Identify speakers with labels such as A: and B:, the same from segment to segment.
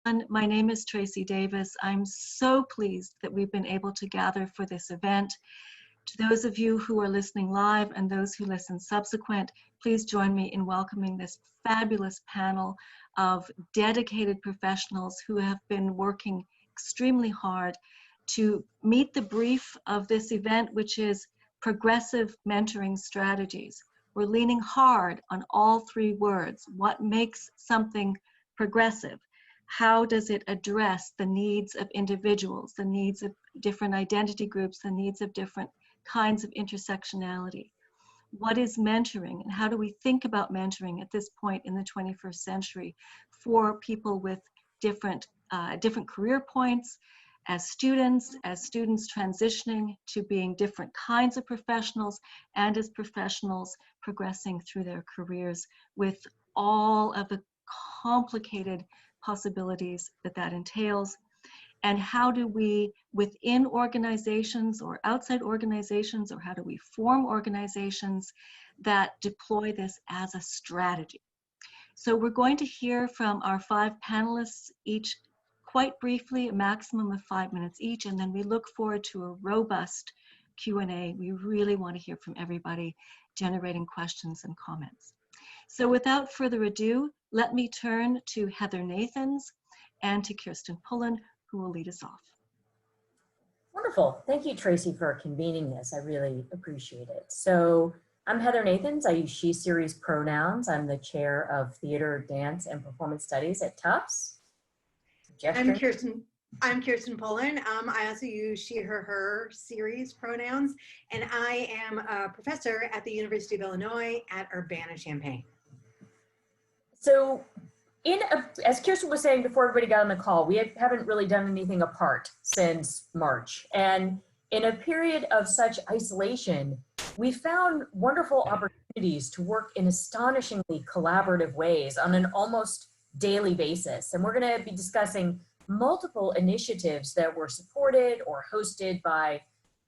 A: My name is Tracy Davis. I'm so pleased that we've been able to gather for this event. To those of you who are listening live and those who listen subsequent, please join me in welcoming this fabulous panel of dedicated professionals who have been working extremely hard to meet the brief of this event, which is progressive mentoring strategies. We're leaning hard on all three words. What makes something progressive? How does it address the needs of individuals, the needs of different identity groups, the needs of different kinds of intersectionality? What is mentoring, and how do we think about mentoring at this point in the 21st century for people with different career points, as students transitioning to being different kinds of professionals, and as professionals progressing through their careers with all of the complicated possibilities that entails? And how do we, within organizations or outside organizations, or how do we form organizations that deploy this as a strategy? So we're going to hear from our 5 panelists, each quite briefly, a maximum of 5 minutes each, and then we look forward to a robust Q&A. We really want to hear from everybody, generating questions and comments. So without further ado, let me turn to Heather Nathans and to Kirsten Pullen, who will lead us off.
B: Wonderful. Thank you, Tracy, for convening this. I really appreciate it. So I'm Heather Nathans. I use she, series pronouns. I'm the chair of Theater, Dance, and Performance Studies at Tufts.
C: I'm Kirsten Pullen. I also use she, her series pronouns, and I am a professor at the University of Illinois at Urbana-Champaign.
B: So as Kirsten was saying before everybody got on the call, we haven't really done anything apart since March. And in a period of such isolation, we found wonderful opportunities to work in astonishingly collaborative ways on an almost daily basis. And we're going to be discussing multiple initiatives that were supported or hosted by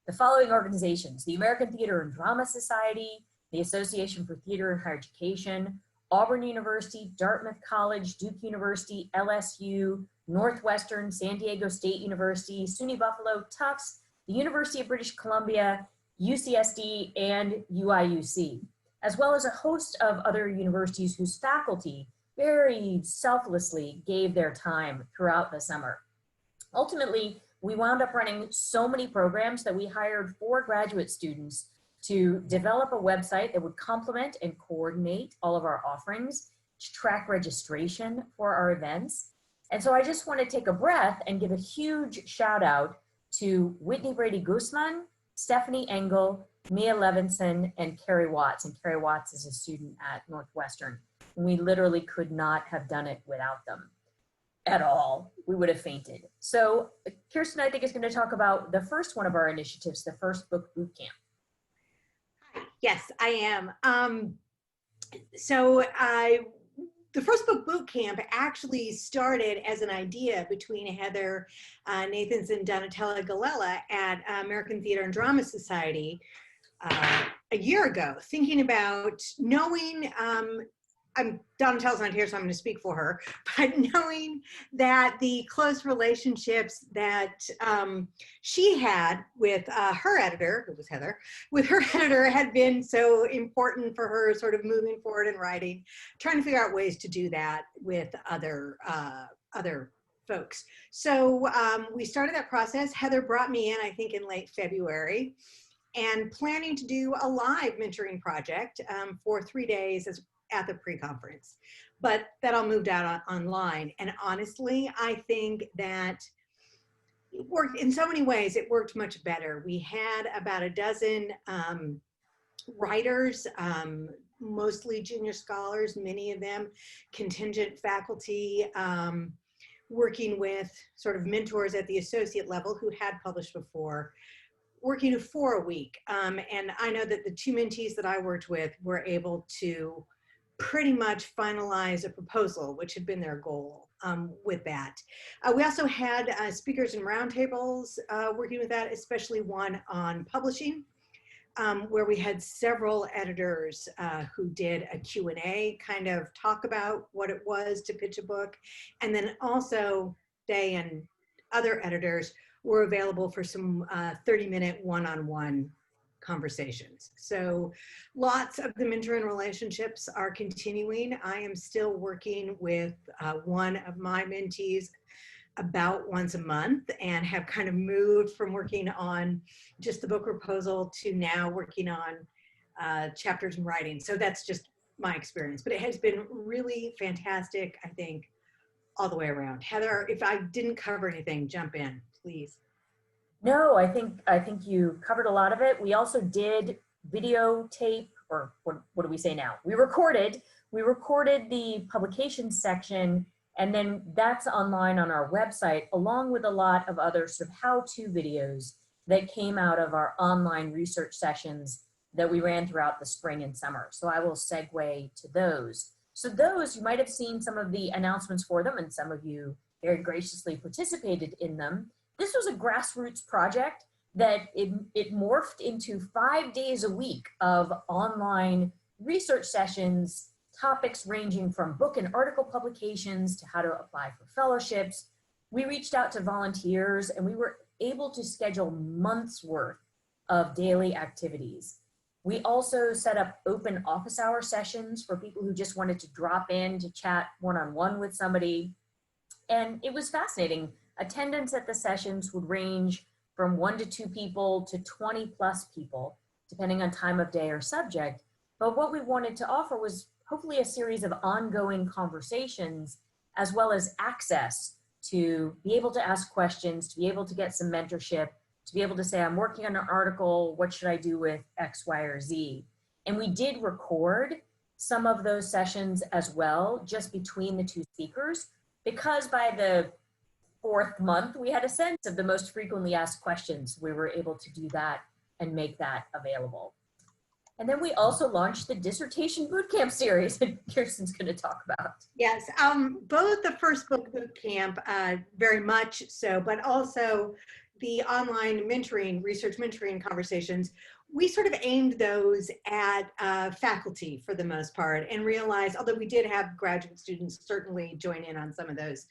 B: the following organizations: the American Theater and Drama Society, the Association for Theater and Higher Education, Auburn University, Dartmouth College, Duke University, LSU, Northwestern, San Diego State University, SUNY Buffalo, Tufts, the University of British Columbia, UCSD, and UIUC, as well as a host of other universities whose faculty very selflessly gave their time throughout the summer. Ultimately, we wound up running so many programs that we hired 4 graduate students to develop a website that would complement and coordinate all of our offerings, to track registration for our events. And so I just want to take a breath and give a huge shout out to Whitney Brady Guzman, Stephanie Engel, Mia Levinson, and Carrie Watts. And Carrie Watts is a student at Northwestern. We literally could not have done it without them at all. We would have fainted. So Kirsten, I think, is going to talk about the first one of our initiatives, the First Book Bootcamp.
C: Yes, I am. The First Book Bootcamp actually started as an idea between Heather Nathans and Donatella Galella at American Theater and Drama Society a year ago, thinking about knowing, Donatella's not here, so I'm going to speak for her, but knowing that the close relationships that she had with her editor, who was Heather, had been so important for her sort of moving forward in writing, trying to figure out ways to do that with other folks. So we started that process. Heather brought me in, I think, in late February, and planning to do a live mentoring project for 3 days at the pre-conference, but that all moved out online. And honestly, I think that it worked in so many ways. It worked much better. We had about a dozen writers, mostly junior scholars, many of them contingent faculty, working with sort of mentors at the associate level who had published before, working for a week. And I know that the 2 mentees that I worked with were able to pretty much finalize a proposal, which had been their goal with that. We also had speakers and roundtables working with that, especially one on publishing. where we had several editors who did a Q&A, kind of talk about what it was to pitch a book. And then also they and other editors were available for some 30-minute one-on-one conversations. So lots of the mentor and relationships are continuing. I am still working with one of my mentees about once a month, and have kind of moved from working on just the book proposal to now working on chapters and writing. So that's just my experience, but it has been really fantastic, I think, all the way around. Heather, if I didn't cover anything, jump in, please.
B: No, I think you covered a lot of it. We also did videotape, or what do we say now? We recorded the publication section, and then that's online on our website, along with a lot of other sort of how-to videos that came out of our online research sessions that we ran throughout the spring and summer. So I will segue to those. So those, you might have seen some of the announcements for them, and some of you very graciously participated in them. This was a grassroots project that it morphed into 5 days a week of online research sessions, topics ranging from book and article publications to how to apply for fellowships. We reached out to volunteers, and we were able to schedule months worth of daily activities. We also set up open office hour sessions for people who just wanted to drop in to chat one-on-one with somebody. And it was fascinating. Attendance at the sessions would range from 1 to 2 people to 20 plus people, depending on time of day or subject. But what we wanted to offer was hopefully a series of ongoing conversations, as well as access to be able to ask questions, to be able to get some mentorship, to be able to say, I'm working on an article, what should I do with X, Y, or Z? And we did record some of those sessions as well, just between the two speakers, because by the 4th month, we had a sense of the most frequently asked questions. We were able to do that and make that available. And then we also launched the Dissertation Bootcamp series that Kirsten's going to talk about.
C: Yes, both the first book bootcamp, very much so, but also the online mentoring, research mentoring conversations. We sort of aimed those at faculty for the most part, and realized, although we did have graduate students certainly join in on some of those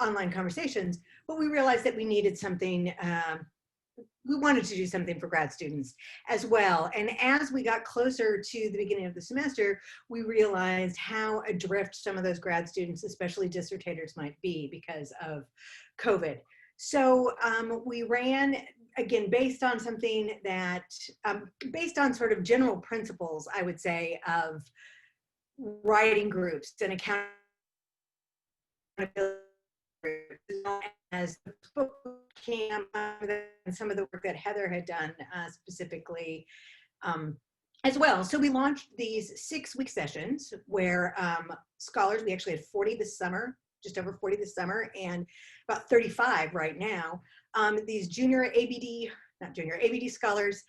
C: online conversations, but we realized that we needed something, we wanted to do something for grad students as well. And as we got closer to the beginning of the semester, we realized how adrift some of those grad students, especially dissertators, might be because of COVID. So we ran, again, based on something that, based on sort of general principles, I would say, of writing groups and accountability groups, as the book camp and some of the work that Heather had done specifically as well. So we launched these 6-week sessions where scholars, we actually had 40 this summer, just over 40 this summer, and about 35 right now. These junior ABD, not junior, ABD scholars,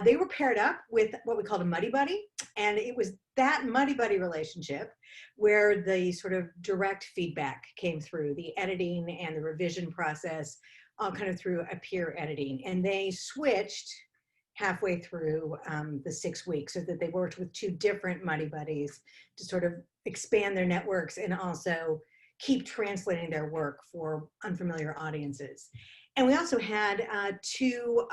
C: they were paired up with what we called a Muddy Buddy. And it was that Muddy Buddy relationship where the sort of direct feedback came through, the editing and the revision process, all kind of through a peer editing. And they switched halfway through the 6 weeks, so that they worked with 2 different Muddy Buddies to sort of expand their networks and also keep translating their work for unfamiliar audiences. And we also had 2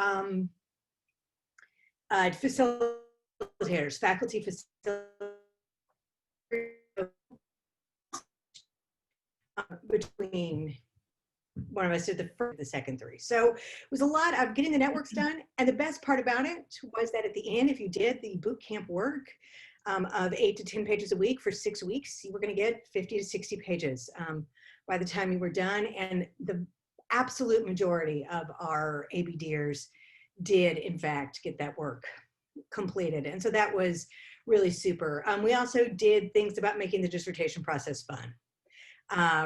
C: facilitators, faculty facilitators, between one of us did the first, the second 3. So it was a lot of getting the networks done. And the best part about it was that at the end, if you did the boot camp work of 8 to 10 pages a week for 6 weeks, you were going to get 50 to 60 pages by the time you were done. And the absolute majority of our ABDers did, in fact, get that work completed. And so that was really super. We also did things about making the dissertation process fun.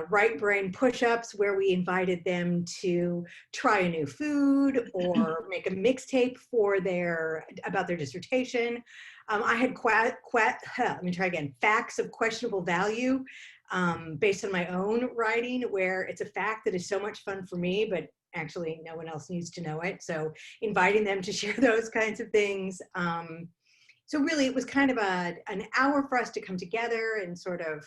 C: Right brain push-ups, where we invited them to try a new food or make a mixtape for about their dissertation. I had facts of questionable value based on my own writing, where it's a fact that is so much fun for me, but Actually, no one else needs to know it. So inviting them to share those kinds of things. So really, it was kind of an hour for us to come together and sort of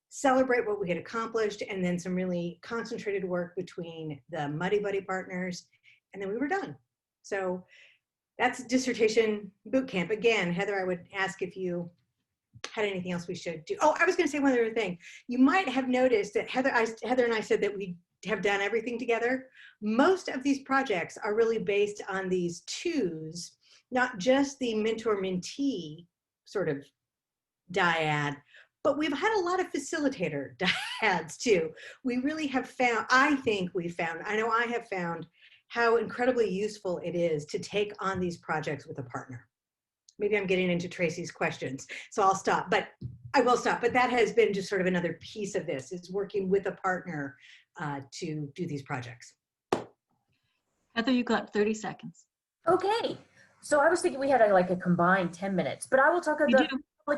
C: celebrate what we had accomplished, and then some really concentrated work between the Muddy Buddy partners, and then we were done. So that's dissertation boot camp. Again, Heather, I would ask if you had anything else we should do. Oh, I was going to say one other thing. You might have noticed that Heather and I said that we have done everything together. Most of these projects are really based on these twos, not just the mentor-mentee sort of dyad, but we've had a lot of facilitator dyads too. We really have found, I know I have found how incredibly useful it is to take on these projects with a partner. Maybe I'm getting into Tracy's questions, so I'll stop, but I will stop. But that has been just sort of another piece of this, is working with a partner to do these projects.
A: Heather, you got 30 seconds.
B: Okay. So I was thinking we had like a combined 10 minutes, but I will talk about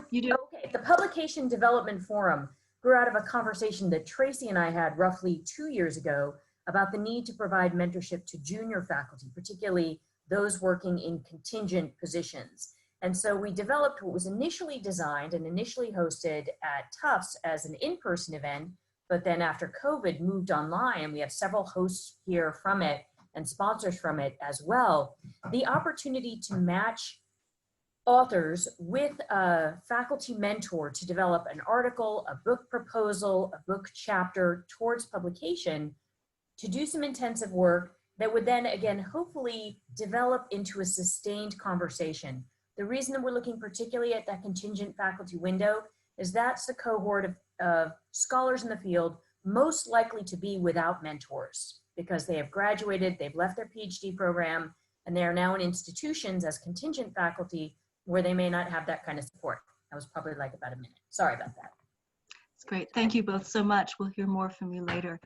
A: You do.
B: Okay. The Publication Development Forum grew out of a conversation that Tracy and I had roughly 2 years ago about the need to provide mentorship to junior faculty, particularly those working in contingent positions. And so we developed what was initially designed and initially hosted at Tufts as an in-person event, but then after COVID moved online, and we have several hosts here from it and sponsors from it as well. The opportunity to match authors with a faculty mentor to develop an article, a book proposal, a book chapter towards publication, to do some intensive work that would then again hopefully develop into a sustained conversation. The reason that we're looking particularly at that contingent faculty window is that's the cohort of scholars in the field most likely to be without mentors, because they have graduated, they've left their PhD program, and they are now in institutions as contingent faculty where they may not have that kind of support. That was probably like about a minute. Sorry about that.
A: It's great. Thank you both so much. We'll hear more from you later.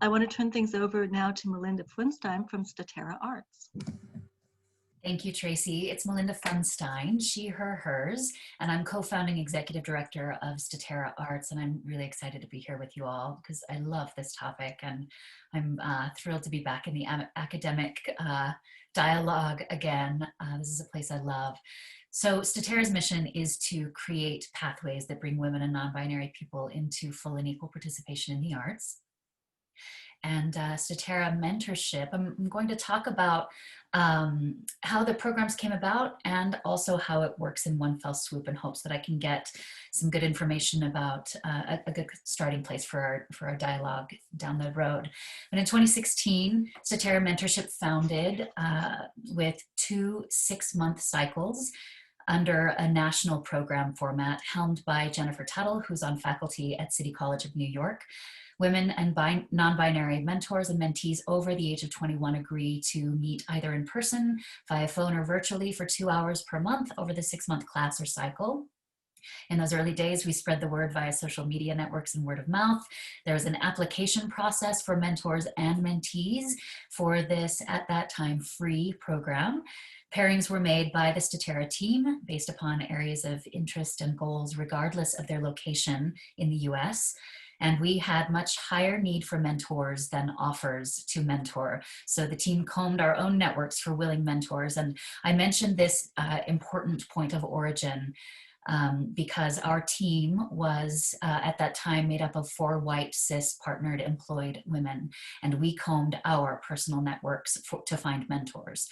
A: I want to turn things over now to Melinda Pfundstein from Statera Arts.
D: Thank you, Tracy. It's Melinda Pfundstein, she, her, hers, and I'm co-founding executive director of Statera Arts, and I'm really excited to be here with you all because I love this topic, and I'm thrilled to be back in the academic dialogue again. This is a place I love. So Statera's mission is to create pathways that bring women and non-binary people into full and equal participation in the arts. And Statera mentorship, I'm going to talk about how the programs came about and also how it works in one fell swoop, in hopes that I can get some good information about a good starting place for our dialogue down the road. But in 2016, Statera mentorship founded with 2 6-month cycles under a national program format helmed by Jennifer Tuttle, who's on faculty at City College of New York. Women and non-binary mentors and mentees over the age of 21 agree to meet either in person, via phone, or virtually for 2 hours per month over the 6-month class or cycle. In those early days, we spread the word via social media networks and word of mouth. There was an application process for mentors and mentees for this, at that time, free program. Pairings were made by the Statera team based upon areas of interest and goals, regardless of their location in the US. And we had much higher need for mentors than offers to mentor. So the team combed our own networks for willing mentors. And I mentioned this important point of origin because our team was at that time made up of 4 white, cis, partnered, employed women. And we combed our personal networks to find mentors.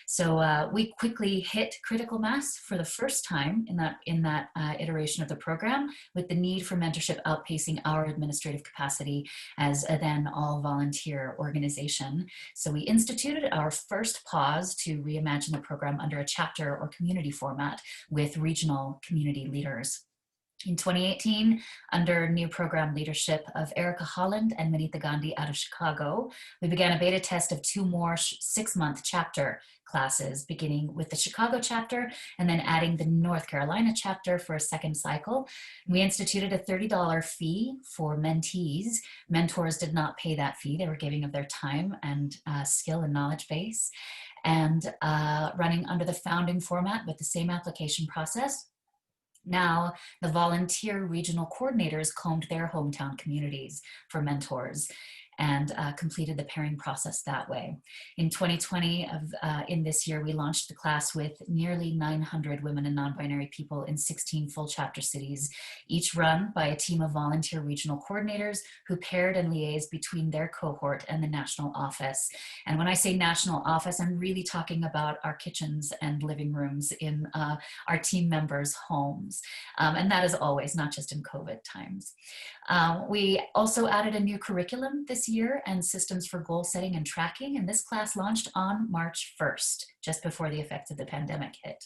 D: So we quickly hit critical mass for the first time in that iteration of the program, with the need for mentorship outpacing our administrative capacity as a then all volunteer organization. So we instituted our first pause to reimagine the program under a chapter or community format with regional community leaders. In 2018, under new program leadership of Erica Holland and Manita Gandhi out of Chicago, we began a beta test of 2 more 6-month chapter classes, beginning with the Chicago chapter and then adding the North Carolina chapter for a 2nd cycle. We instituted a $30 fee for mentees. Mentors did not pay that fee. They were giving of their time and skill and knowledge base, and running under the founding format with the same application process. Now, the volunteer regional coordinators combed their hometown communities for mentors. and completed the pairing process that way. In 2020, in this year, we launched the class with nearly 900 women and non-binary people in 16 full chapter cities, each run by a team of volunteer regional coordinators who paired and liaised between their cohort and the national office. And when I say national office, I'm really talking about our kitchens and living rooms in our team members' homes. And that is always, not just in COVID times. We also added a new curriculum this year and systems for goal setting and tracking. And this class launched on March 1st, just before the effects of the pandemic hit.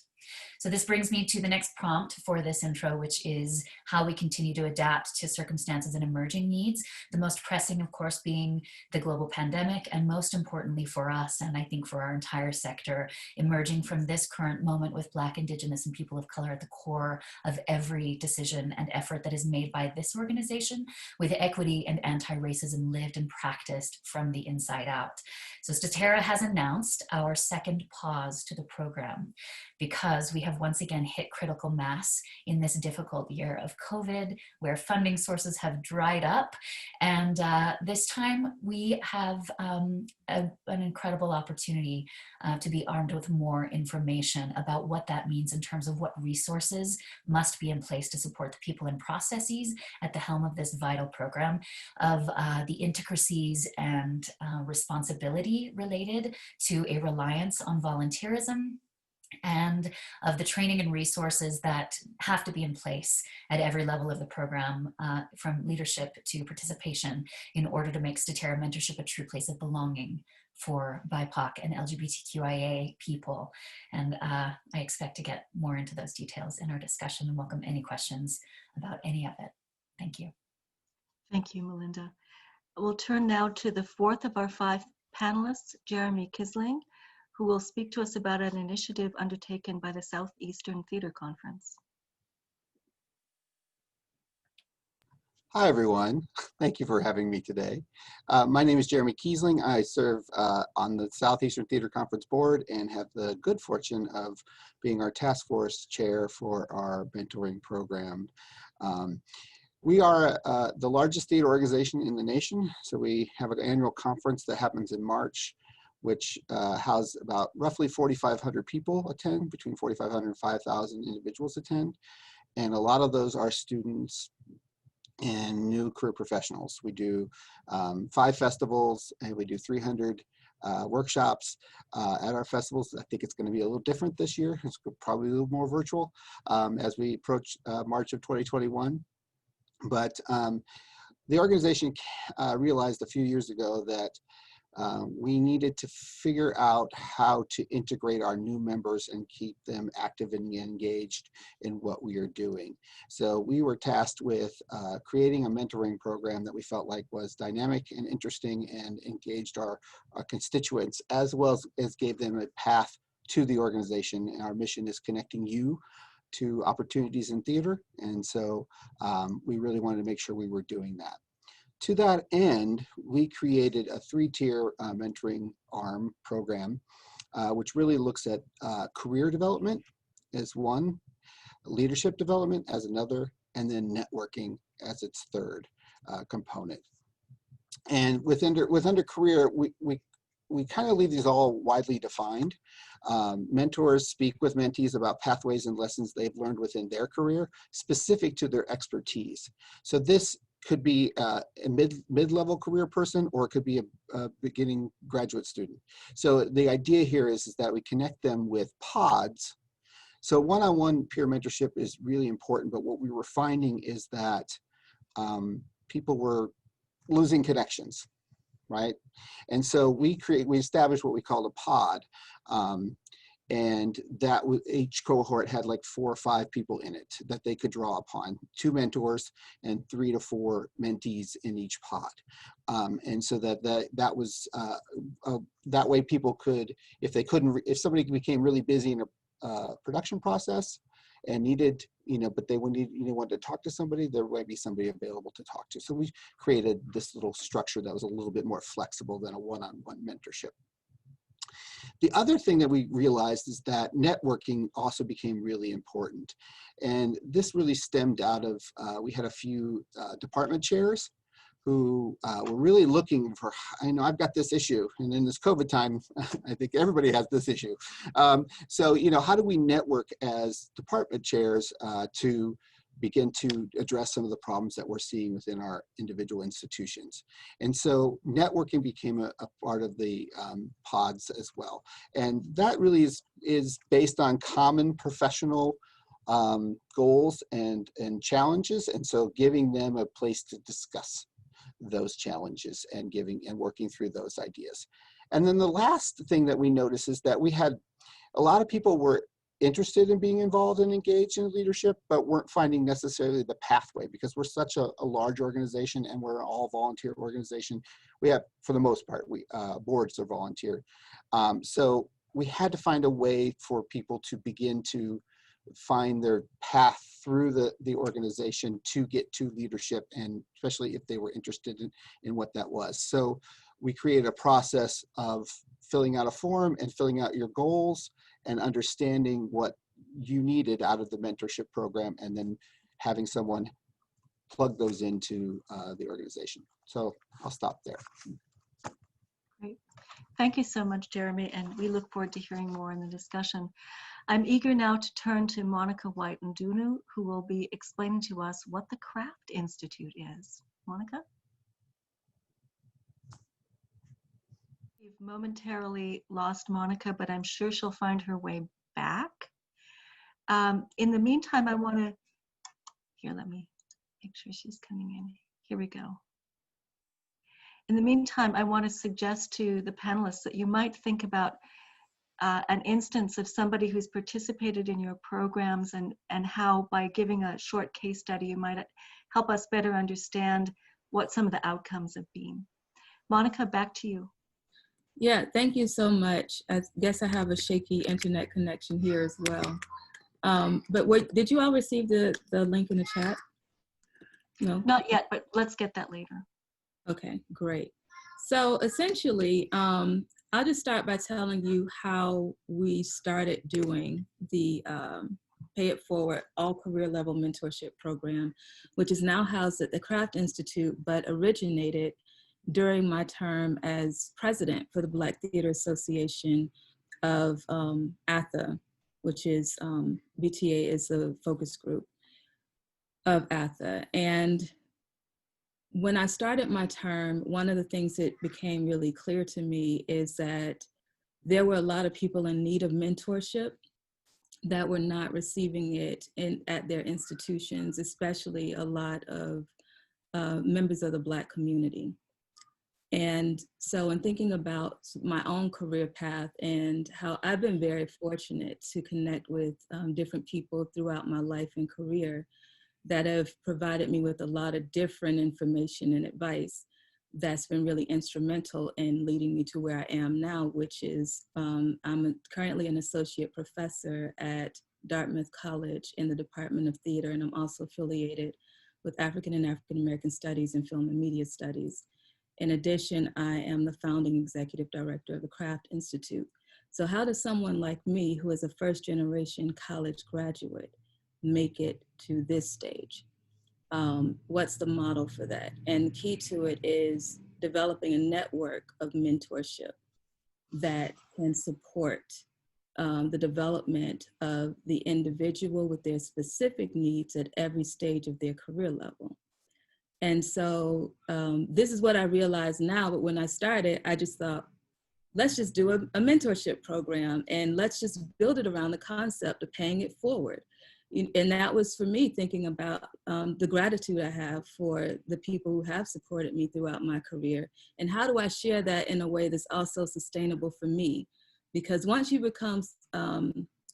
D: So this brings me to the next prompt for this intro, which is how we continue to adapt to circumstances and emerging needs. The most pressing, of course, being the global pandemic, and most importantly for us, and I think for our entire sector, emerging from this current moment with Black, Indigenous, and people of color at the core of every decision and effort that is made by this organization, with equity and anti-racism lived and practiced from the inside out. So Statera has announced our second pause to the program, because we have once again hit critical mass in this difficult year of COVID, where funding sources have dried up. And this time we have an incredible opportunity to be armed with more information about what that means in terms of what resources must be in place to support the people and processes at the helm of this vital program, of the intricacies and responsibility related to a reliance on volunteerism, and of the training and resources that have to be in place at every level of the program, from leadership to participation, in order to make Statera mentorship a true place of belonging for BIPOC and LGBTQIA people. And I expect to get more into those details in our discussion, and welcome any questions about any of it. Thank you.
A: Thank you, Melinda. We'll turn now to the fourth of our 5 panelists, Jeremy Kisling, who will speak to us about an initiative undertaken by the Southeastern Theater Conference.
E: Hi, everyone. Thank you for having me today. My name is Jeremy Kisling. I serve on the Southeastern Theater Conference board and have the good fortune of being our task force chair for our mentoring program. We are the largest theater organization in the nation. So we have an annual conference that happens in March, which houses about roughly 4,500 people attend, between 4,500 and 5,000 individuals attend. And a lot of those are students and new career professionals. We do 5 festivals, and we do 300 workshops at our festivals. I think it's going to be a little different this year. It's probably a little more virtual as we approach March of 2021. But the organization realized a few years ago that we needed to figure out how to integrate our new members and keep them active and engaged in what we are doing. So we were tasked with creating a mentoring program that we felt like was dynamic and interesting and engaged our constituents, as well as gave them a path to the organization. And our mission is connecting you to opportunities in theater. And so we really wanted to make sure we were doing that. To that end, we created a 3-tier mentoring arm program, which really looks at career development as one, leadership development as another, and then networking as its third component. And under career, we kind of leave these all widely defined. Mentors speak with mentees about pathways and lessons they've learned within their career, specific to their expertise. So this could be a mid-level career person, or it could be a beginning graduate student. So the idea here is that we connect them with pods. So one-on-one peer mentorship is really important, but what we were finding is that people were losing connections, right? And so we established what we called a pod. And that each cohort had like 4 or 5 people in it that they could draw upon, 2 mentors and 3 to 4 mentees in each pod. And so that was that way people could, if somebody became really busy in a production process and needed, but they wanted to talk to somebody, there might be somebody available to talk to. So we created this little structure that was a little bit more flexible than a one-on-one mentorship. The other thing that we realized is that networking also became really important. And this really stemmed out of, we had a few department chairs who were really looking for, I know I've got this issue, and in this COVID time, I think everybody has this issue. So, how do we network as department chairs to begin to address some of the problems that we're seeing within our individual institutions? And so networking became a part of the pods as well. And that really is based on common professional goals and challenges. And so giving them a place to discuss those challenges and working through those ideas. And then the last thing that we noticed is that we had a lot of people were interested in being involved and engaged in leadership, but weren't finding necessarily the pathway, because we're such a large organization and we're an all volunteer organization. We have, for the most part, boards are volunteer. So we had to find a way for people to begin to find their path through the organization to get to leadership, and especially if they were interested in what that was. So we created a process of filling out a form and filling out your goals and understanding what you needed out of the mentorship program, and then having someone plug those into the organization. So I'll stop there.
A: Great. Thank you so much, Jeremy, and we look forward to hearing more in the discussion. I'm eager now to turn to Monica White Ndounou, who will be explaining to us what the Craft Institute is. Monica? We've momentarily lost Monica, but I'm sure she'll find her way back. In the meantime, I want to, let me make sure she's coming in. Here we go. In the meantime, I want to suggest to the panelists that you might think about an instance of somebody who's participated in your programs, and how by giving a short case study, you might help us better understand what some of the outcomes have been. Monica, back to you.
F: Yeah, thank you so much. I guess I have a shaky internet connection here as well. But did you all receive the link in the chat? No?
A: Not yet, but let's get that later.
F: Okay, great. So essentially, I'll just start by telling you how we started doing the Pay It Forward all career level mentorship program, which is now housed at the Craft Institute, but originated during my term as president for the Black Theater Association of ATHA, which is BTA is the focus group of ATHA. And when I started my term, one of the things that became really clear to me is that there were a lot of people in need of mentorship that were not receiving it at their institutions, especially a lot of members of the Black community. And so in thinking about my own career path and how I've been very fortunate to connect with different people throughout my life and career that have provided me with a lot of different information and advice that's been really instrumental in leading me to where I am now, which is I'm currently an associate professor at Dartmouth College in the Department of Theater, and I'm also affiliated with African and African American Studies and Film and Media Studies. In addition, I am the founding executive director of the Craft Institute. So how does someone like me, who is a first generation college graduate, make it to this stage? What's the model for that? And key to it is developing a network of mentorship that can support the development of the individual with their specific needs at every stage of their career level. And so this is what I realize now, but when I started, I just thought, let's just do a mentorship program and let's just build it around the concept of paying it forward. And that was for me thinking about the gratitude I have for the people who have supported me throughout my career. And how do I share that in a way that's also sustainable for me? Because once you become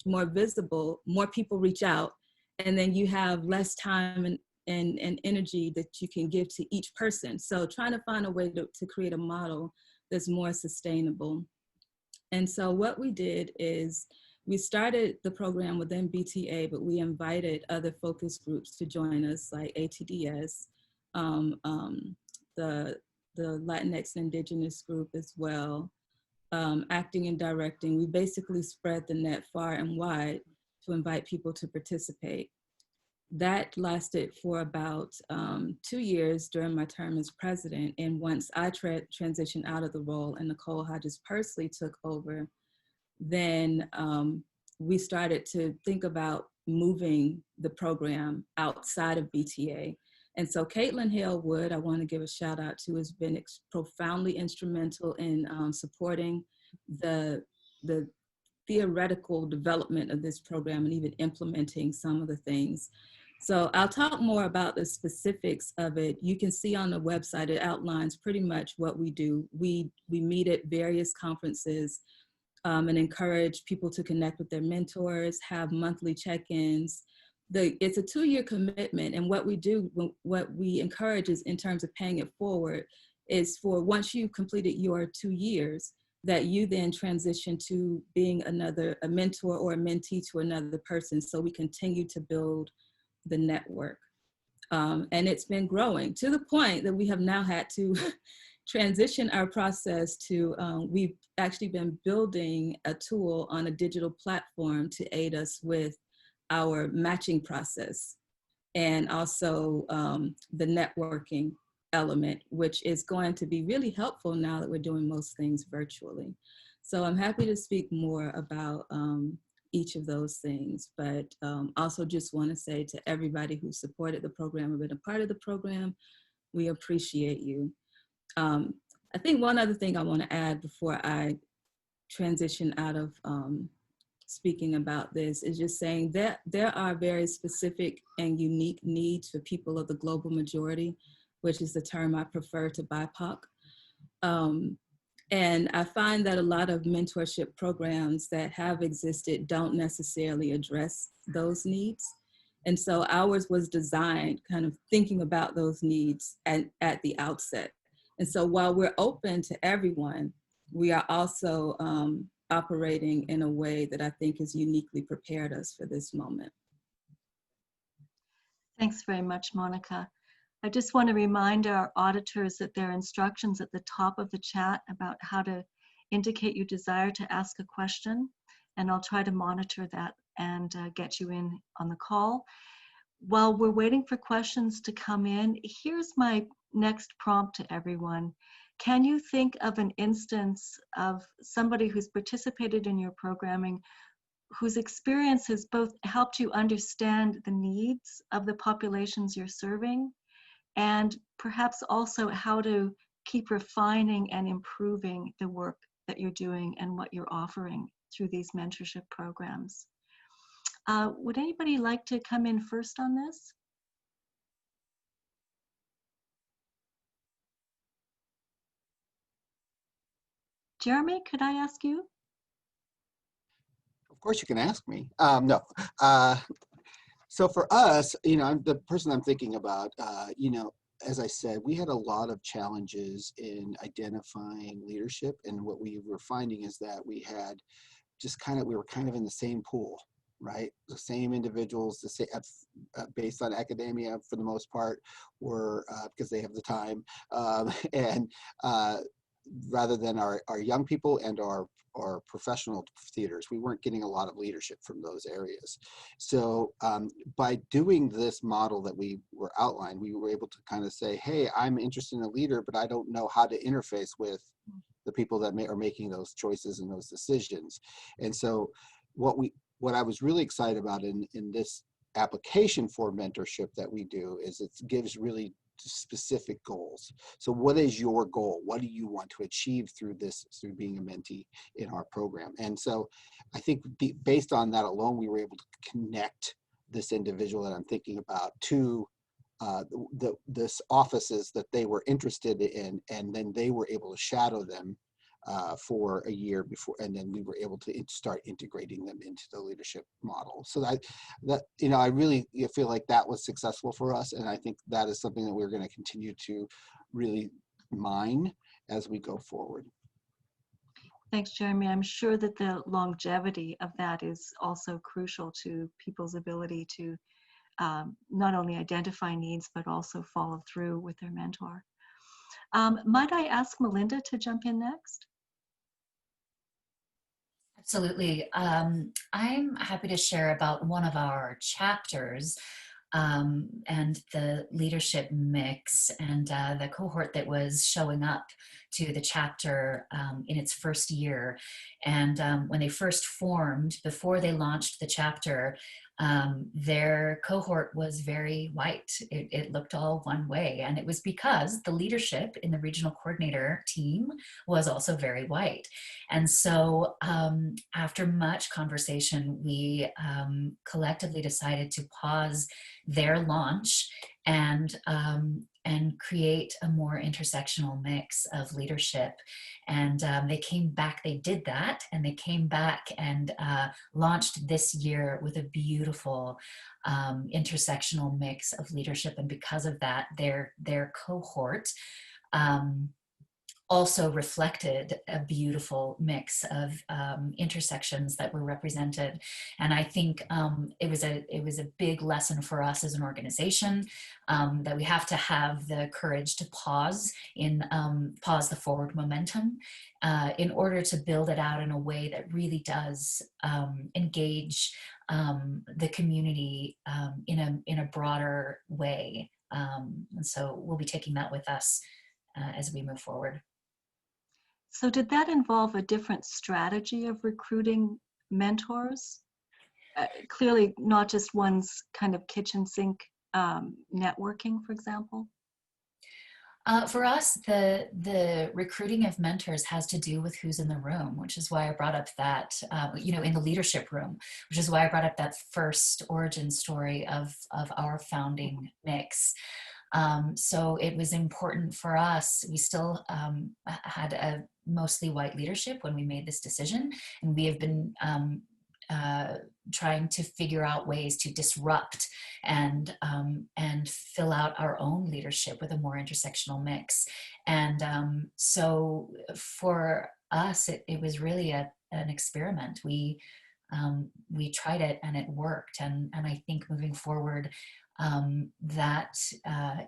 F: more visible, more people reach out, and then you have less time and energy that you can give to each person. So trying to find a way to create a model that's more sustainable. And so what we did is we started the program within BTA, but we invited other focus groups to join us, like ATDS, the Latinx Indigenous group as well, acting and directing. We basically spread the net far and wide to invite people to participate. That lasted for about 2 years during my term as president. And once I transitioned out of the role and Nicole Hodges-Pursley took over, then we started to think about moving the program outside of BTA. And so Caitlin Hale-Wood, I want to give a shout out to, has been profoundly instrumental in supporting the theoretical development of this program and even implementing some of the things. So I'll talk more about the specifics of it. You can see on the website, it outlines pretty much what we do. We meet at various conferences and encourage people to connect with their mentors, have monthly check-ins. It's a 2-year commitment, and what we do, what we encourage is, in terms of paying it forward, is for once you've completed your 2 years, that you then transition to being a mentor or a mentee to another person, so we continue to build the network. And it's been growing to the point that we have now had to transition our process to, we've actually been building a tool on a digital platform to aid us with our matching process, and also the networking element, which is going to be really helpful now that we're doing most things virtually. So I'm happy to speak more about each of those things, but also just want to say to everybody who supported the program or been a part of the program, we appreciate you. I think one other thing I want to add before I transition out of speaking about this is just saying that there are very specific and unique needs for people of the global majority, which is the term I prefer to BIPOC. And I find that a lot of mentorship programs that have existed don't necessarily address those needs. And so ours was designed kind of thinking about those needs at the outset. And so while we're open to everyone, we are also operating in a way that I think has uniquely prepared us for this moment.
A: Thanks very much, Monica. I just want to remind our auditors that there are instructions at the top of the chat about how to indicate you desire to ask a question, and I'll try to monitor that and get you in on the call. While we're waiting for questions to come in, here's my next prompt to everyone. Can you think of an instance of somebody who's participated in your programming, whose experience has both helped you understand the needs of the populations you're serving, and perhaps also how to keep refining and improving the work that you're doing and what you're offering through these mentorship programs? Would anybody like to come in first on this? Jeremy, could I ask you?
E: Of course you can ask me. No. So for us, the person I'm thinking about, as I said, we had a lot of challenges in identifying leadership, and what we were finding is that we had we were kind of in the same pool, right? The same individuals, the same, based on academia for the most part, were because they have the time, and rather than our young people and our professional theaters, we weren't getting a lot of leadership from those areas. So by doing this model that we were outlined, we were able to kind of say, hey, I'm interested in a leader, but I don't know how to interface with the people that are making those choices and those decisions. And so what I was really excited about in this application for mentorship that we do is it gives really specific goals. So what is your goal? What do you want to achieve through being a mentee in our program? And so I think based on that alone, we were able to connect this individual that I'm thinking about to this offices that they were interested in, and then they were able to shadow them for a year before, and then we were able to start integrating them into the leadership model. So I really feel like that was successful for us, and I think that is something that we're going to continue to really mine as we go forward.
A: Thanks, Jeremy. I'm sure that the longevity of that is also crucial to people's ability to not only identify needs, but also follow through with their mentor. Might I ask Melinda to jump in next?
D: Absolutely. I'm happy to share about one of our chapters. and the leadership mix and the cohort that was showing up to the chapter in its first year. And when they first formed, before they launched the chapter, their cohort was very white. It looked all one way. And it was because the leadership in the regional coordinator team was also very white. And so after much conversation, we collectively decided to pause their launch and create a more intersectional mix of leadership. And they came back, they did that, and they came back and launched this year with a beautiful intersectional mix of leadership. And because of that, their cohort also reflected a beautiful mix of intersections that were represented. And I think it was a big lesson for us as an organization that we have to have the courage to pause the forward momentum in order to build it out in a way that really does engage the community in a broader way. And so we'll be taking that with us as we move forward.
A: So did that involve a different strategy of recruiting mentors? Clearly not just one's kind of kitchen sink networking, for example?
D: For us, the recruiting of mentors has to do with who's in the room, which is why I brought up that, in the leadership room, which is why I brought up that first origin story of our founding mix. So it was important for us. We still had a mostly white leadership when we made this decision, and we have been trying to figure out ways to disrupt and fill out our own leadership with a more intersectional mix. And so for us, it was really an experiment. We tried it and it worked, and I think moving forward, that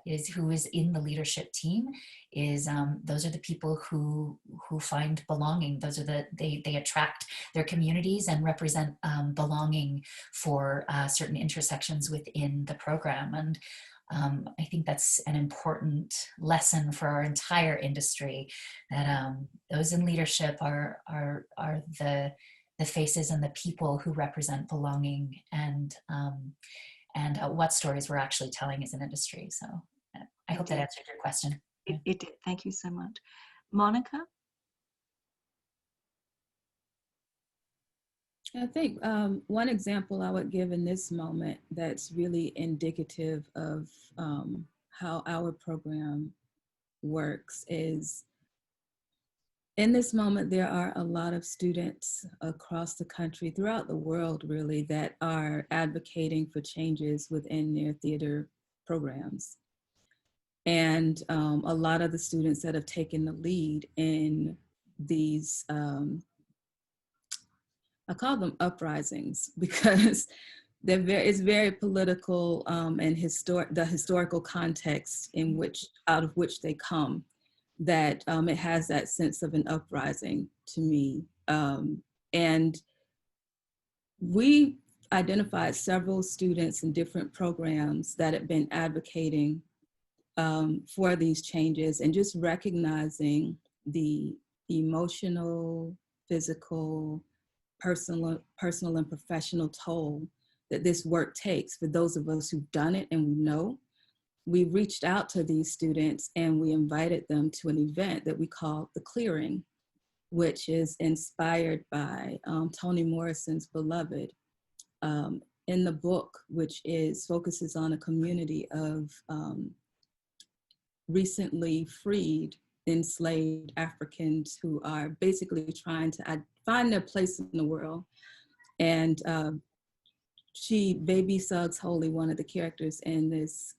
D: is who is in the leadership team is those are the people who find belonging. Those are they attract their communities and represent belonging for certain intersections within the program. And I think that's an important lesson for our entire industry, that those in leadership are the faces and the people who represent belonging and what stories we're actually telling as an industry. So I hope that answered your question.
A: It did. Thank you so much. Monica?
F: I think one example I would give in this moment that's really indicative of how our program works is, in this moment, there are a lot of students across the country, throughout the world really, that are advocating for changes within their theater programs. And a lot of the students that have taken the lead in these, I call them uprisings, because it's very political and the historical context out of which they come, that it has that sense of an uprising to me. And we identified several students in different programs that have been advocating for these changes, and just recognizing the emotional, physical, personal and professional toll that this work takes for those of us who've done it and we know. We reached out to these students and we invited them to an event that we call The Clearing, which is inspired by Toni Morrison's Beloved. In the book, which focuses on a community of recently freed enslaved Africans who are basically trying to find their place in the world. And Baby Suggs Holy, one of the characters in this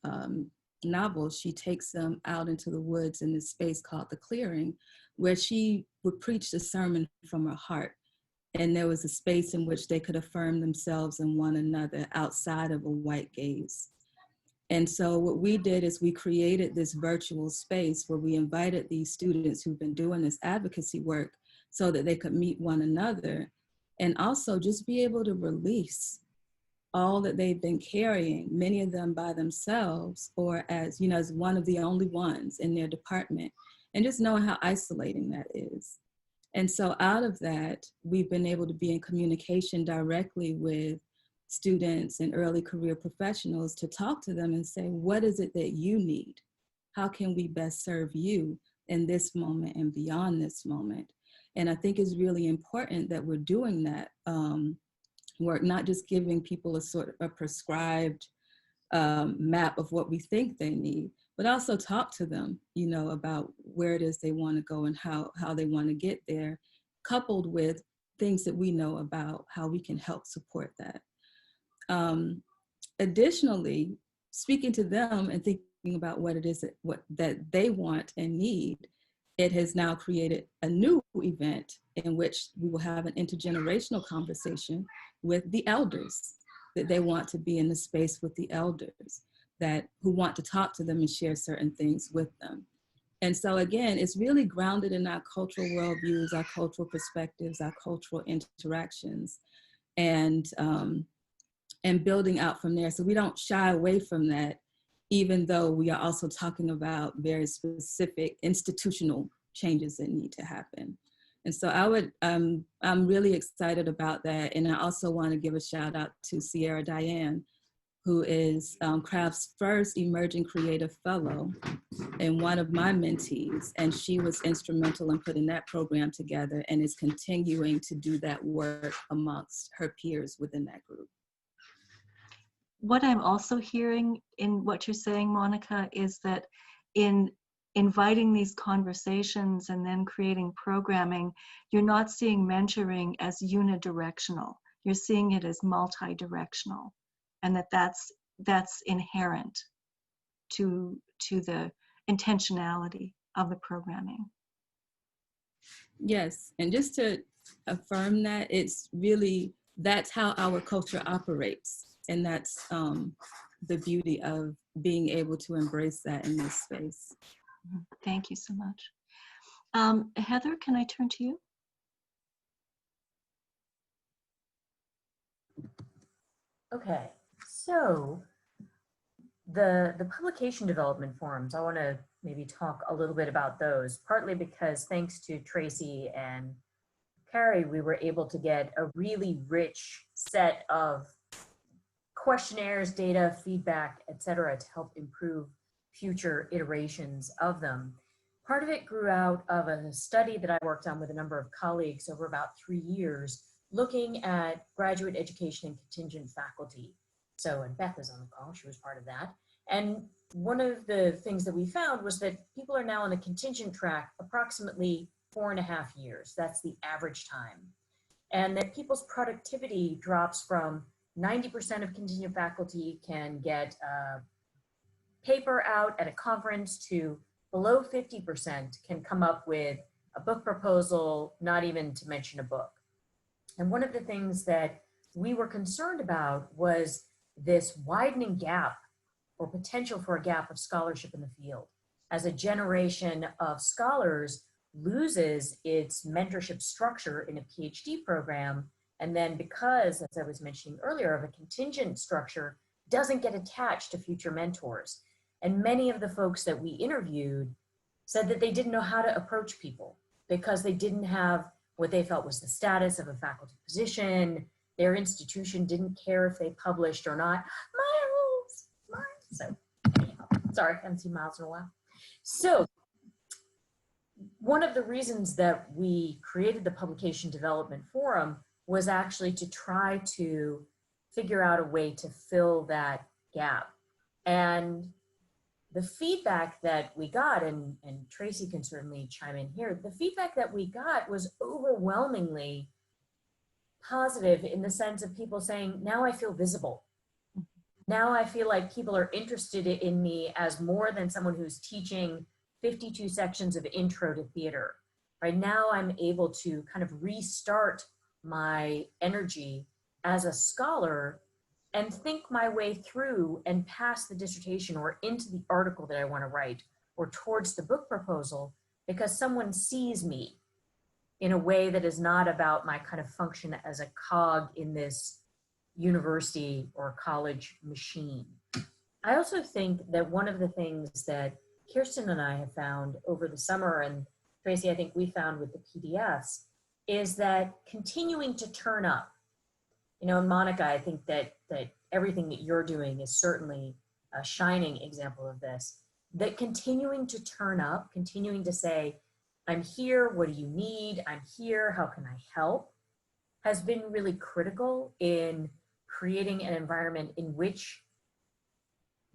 F: novel, she takes them out into the woods in this space called The Clearing, where she would preach the sermon from her heart. And there was a space in which they could affirm themselves and one another outside of a white gaze. And so what we did is we created this virtual space where we invited these students who've been doing this advocacy work so that they could meet one another and also just be able to release all that they've been carrying, many of them by themselves or as, as one of the only ones in their department, and just knowing how isolating that is. And so out of that, we've been able to be in communication directly with students and early career professionals to talk to them and say, what is it that you need? How can we best serve you in this moment and beyond this moment? And I think it's really important that we're doing that work, not just giving people a sort of a prescribed map of what we think they need, but also talk to them, about where it is they want to go and how they want to get there, coupled with things that we know about how we can help support that. Additionally, speaking to them and thinking about what it is that they want and need, it has now created a new event in which we will have an intergenerational conversation with the elders, that they want to be in the space with the elders who want to talk to them and share certain things with them. And so again, it's really grounded in our cultural worldviews, our cultural perspectives, our cultural interactions, and building out from there. So we don't shy away from that, even though we are also talking about very specific institutional changes that need to happen. And so I'm really excited about that. And I also want to give a shout out to Sierra Diane, who is Craft's first Emerging Creative Fellow and one of my mentees. And she was instrumental in putting that program together and is continuing to do that work amongst her peers within that group.
A: What I'm also hearing in what you're saying, Monica, is that in inviting these conversations and then creating programming, you're not seeing mentoring as unidirectional. You're seeing it as multi-directional, and that's inherent to the intentionality of the programming.
F: Yes, and just to affirm that, that's how our culture operates. And that's the beauty of being able to embrace that in this space.
A: Thank you so much. Heather, can I turn to you?
B: Okay, so the publication development forums, I want to maybe talk a little bit about those, partly because thanks to Tracy and Carrie, we were able to get a really rich set of questionnaires, data, feedback, et cetera, to help improve future iterations of them. Part of it grew out of a study that I worked on with a number of colleagues over about 3 years, looking at graduate education and contingent faculty. So, and Beth is on the call, she was part of that. And one of the things that we found was that people are now on the contingent track approximately 4.5 years. That's the average time. And that people's productivity drops from 90% of contingent faculty can get a paper out at a conference to below 50% can come up with a book proposal, not even to mention a book. And one of the things that we were concerned about was this widening gap or potential for a gap of scholarship in the field. As a generation of scholars loses its mentorship structure in a PhD program, and then because, as I was mentioning earlier, of a contingent structure, doesn't get attached to future mentors. And many of the folks that we interviewed said that they didn't know how to approach people because they didn't have what they felt was the status of a faculty position. Their institution didn't care if they published or not. Miles. So, anyhow, sorry, I haven't seen Miles in a while. So, one of the reasons that we created the Publication Development Forum was actually to try to figure out a way to fill that gap. And the feedback that we got, and Tracy can certainly chime in here, the feedback that we got was overwhelmingly positive in the sense of people saying, now I feel visible. Now I feel like people are interested in me as more than someone who's teaching 52 sections of intro to theater. Right now I'm able to kind of restart my energy as a scholar and think my way through and past the dissertation or into the article that I want to write or towards the book proposal because someone sees me in a way that is not about my kind of function as a cog in this university or college machine. I also think that one of the things that Kirsten and I have found over the summer, and Tracy, I think we found with the PDFs, is that continuing to turn up. You know, and Monica, I think that everything that you're doing is certainly a shining example of this, that continuing to turn up, continuing to say, I'm here, what do you need? I'm here, how can I help? Has been really critical in creating an environment in which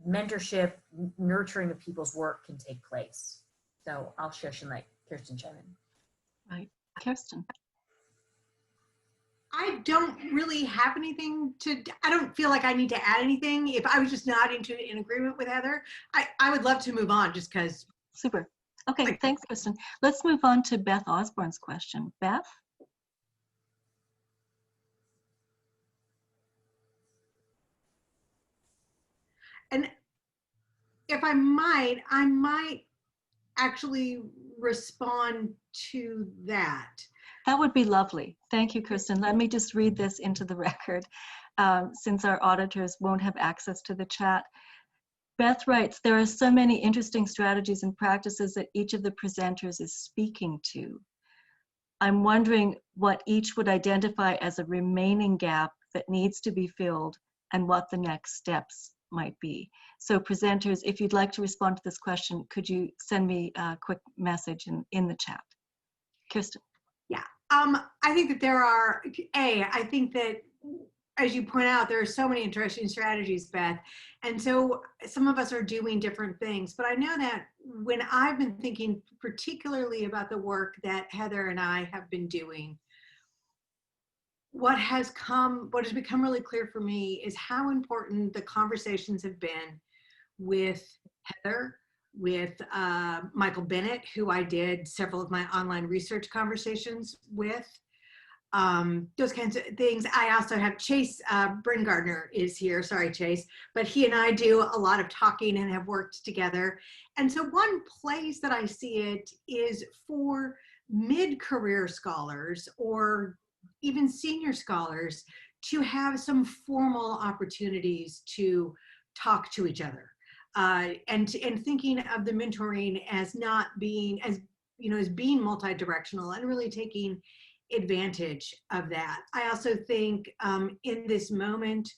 B: mentorship, nurturing of people's work can take place. So I'll shush and let Kirsten chime in.
A: Right, Kirsten.
C: I don't really have anything I don't feel like I need to add anything. If I was just not in agreement with Heather, I would love to move on just because.
A: Super. Okay, thanks, Kirsten. Let's move on to Beth Osborne's question. Beth?
C: And if I might actually respond to that.
A: That would be lovely. Thank you, Kirsten. Let me just read this into the record since our auditors won't have access to the chat. Beth writes, there are so many interesting strategies and practices that each of the presenters is speaking to. I'm wondering what each would identify as a remaining gap that needs to be filled and what the next steps might be. So presenters, if you'd like to respond to this question, could you send me a quick message in the chat? Kirsten.
C: Yeah, I think that there are, I think that, as you point out, there are so many interesting strategies, Beth. And so some of us are doing different things, but I know that when I've been thinking particularly about the work that Heather and I have been doing, what has become really clear for me is how important the conversations have been with Heather, with Michael Bennett, who I did several of my online research conversations with, those kinds of things. I also have Chase Bryn-Gardner is here, sorry Chase, but he and I do a lot of talking and have worked together. And so one place that I see it is for mid-career scholars or even senior scholars to have some formal opportunities to talk to each other. And thinking of the mentoring as not being, as being multi-directional and really taking advantage of that. I also think in this moment,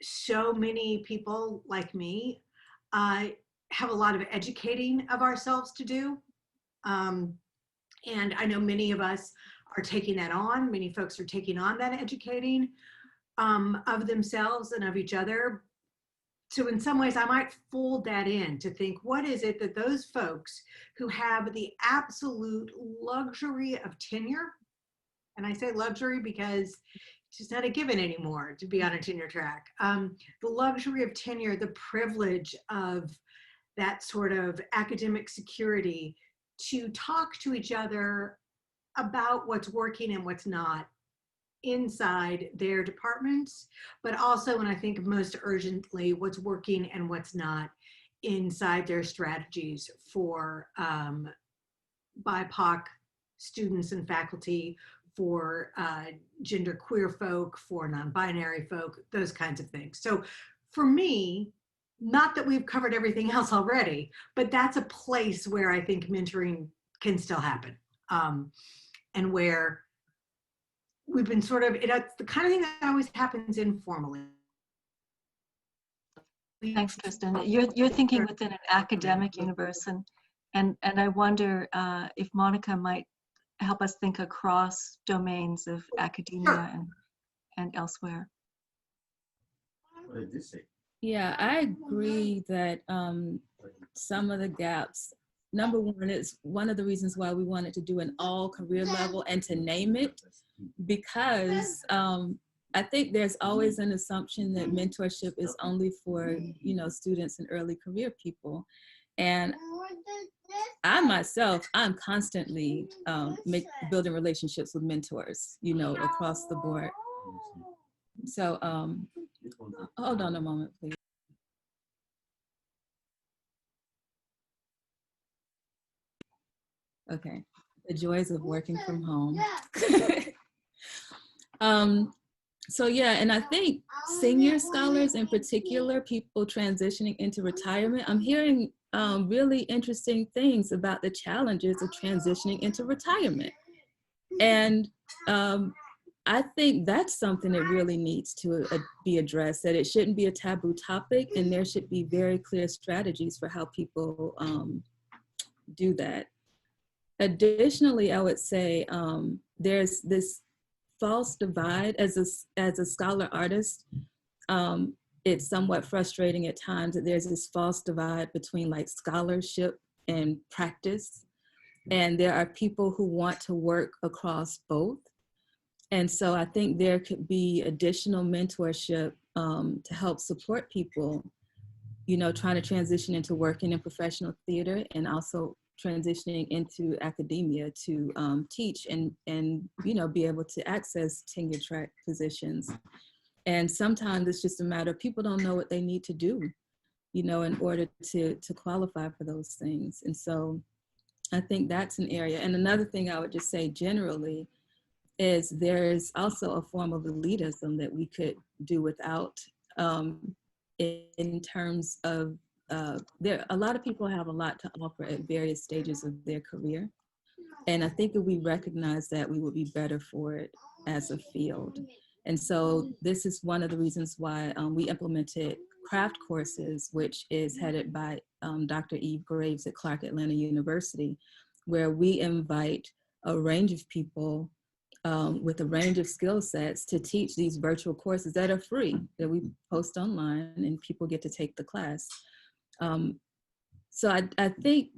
C: so many people like me have a lot of educating of ourselves to do. And I know many of us are taking that on. Many folks are taking on that educating of themselves and of each other. So in some ways, I might fold that in to think, what is it that those folks who have the absolute luxury of tenure, and I say luxury because it's just not a given anymore to be on a tenure track, the luxury of tenure, the privilege of that sort of academic security to talk to each other about what's working and what's not inside their departments, but also, and I think most urgently, what's working and what's not inside their strategies for BIPOC students and faculty, for genderqueer folk, for non-binary folk, those kinds of things. So for me, not that we've covered everything else already, but that's a place where I think mentoring can still happen, and where we've been sort of, it's the kind of thing that always happens informally.
A: Thanks, Kirsten. You're thinking within an academic universe, and I wonder if Monica might help us think across domains of academia and elsewhere.
G: What did this say?
F: Yeah, I agree that some of the gaps, number one, is one of the reasons why we wanted to do an all career level and to name it, because I think there's always an assumption that mentorship is only for, students and early career people. And I myself, I'm constantly building relationships with mentors, across the board. So hold on a moment, please. Okay, the joys of working from home. So yeah, and I think senior scholars in particular, people transitioning into retirement, I'm hearing really interesting things about the challenges of transitioning into retirement. And I think that's something that really needs to be addressed, that it shouldn't be a taboo topic, and there should be very clear strategies for how people do that. Additionally, I would say there's this false divide as a scholar artist. It's somewhat frustrating at times that there's this false divide between like scholarship and practice. And there are people who want to work across both. And so I think there could be additional mentorship to help support people, you know, trying to transition into working in professional theater and also transitioning into academia to teach and you know, be able to access tenure track positions. And sometimes it's just a matter of people don't know what they need to do, you know, in order to qualify for those things. And so I think that's an area. And another thing I would just say generally is there's also a form of elitism that we could do without in terms of a lot of people have a lot to offer at various stages of their career. And I think if we recognize that, we would be better for it as a field. And so this is one of the reasons why we implemented craft courses, which is headed by Dr. Eve Graves at Clark Atlanta University, where we invite a range of people with a range of skill sets to teach these virtual courses that are free, that we post online and people get to take the class. So I think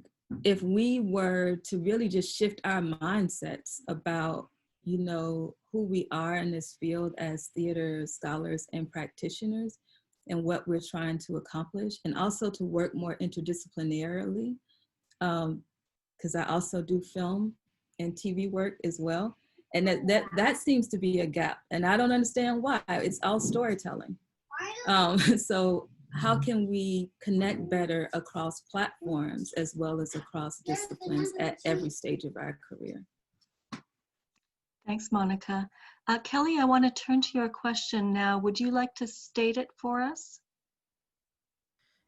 F: if we were to really just shift our mindsets about, you know, who we are in this field as theater scholars and practitioners and what we're trying to accomplish, and also to work more interdisciplinarily, because I also do film and TV work as well. And that seems to be a gap, and I don't understand why. It's all storytelling. So how can we connect better across platforms as well as across disciplines at every stage of our career?
A: Thanks, Monica. Kelly, I want to turn to your question now. Would you like to state it for us?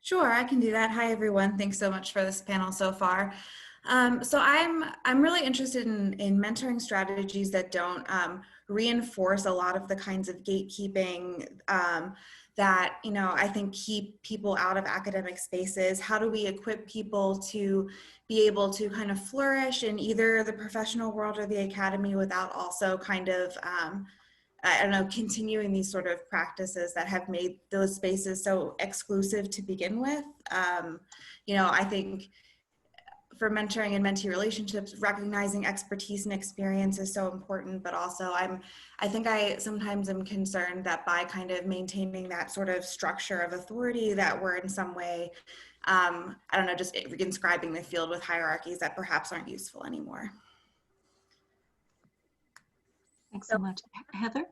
H: Sure, I can do that. Hi, everyone. Thanks so much for this panel so far. So I'm really interested in mentoring strategies that don't reinforce a lot of the kinds of gatekeeping that, you know, I think keep people out of academic spaces. How do we equip people to be able to kind of flourish in either the professional world or the academy without also kind of, I don't know, continuing these sort of practices that have made those spaces so exclusive to begin with? You know, I think for mentoring and mentee relationships, recognizing expertise and experience is so important, but also I think I sometimes am concerned that by kind of maintaining that sort of structure of authority, that we're in some way, I don't know, just inscribing the field with hierarchies that perhaps aren't useful anymore.
A: Thanks so much. Heather?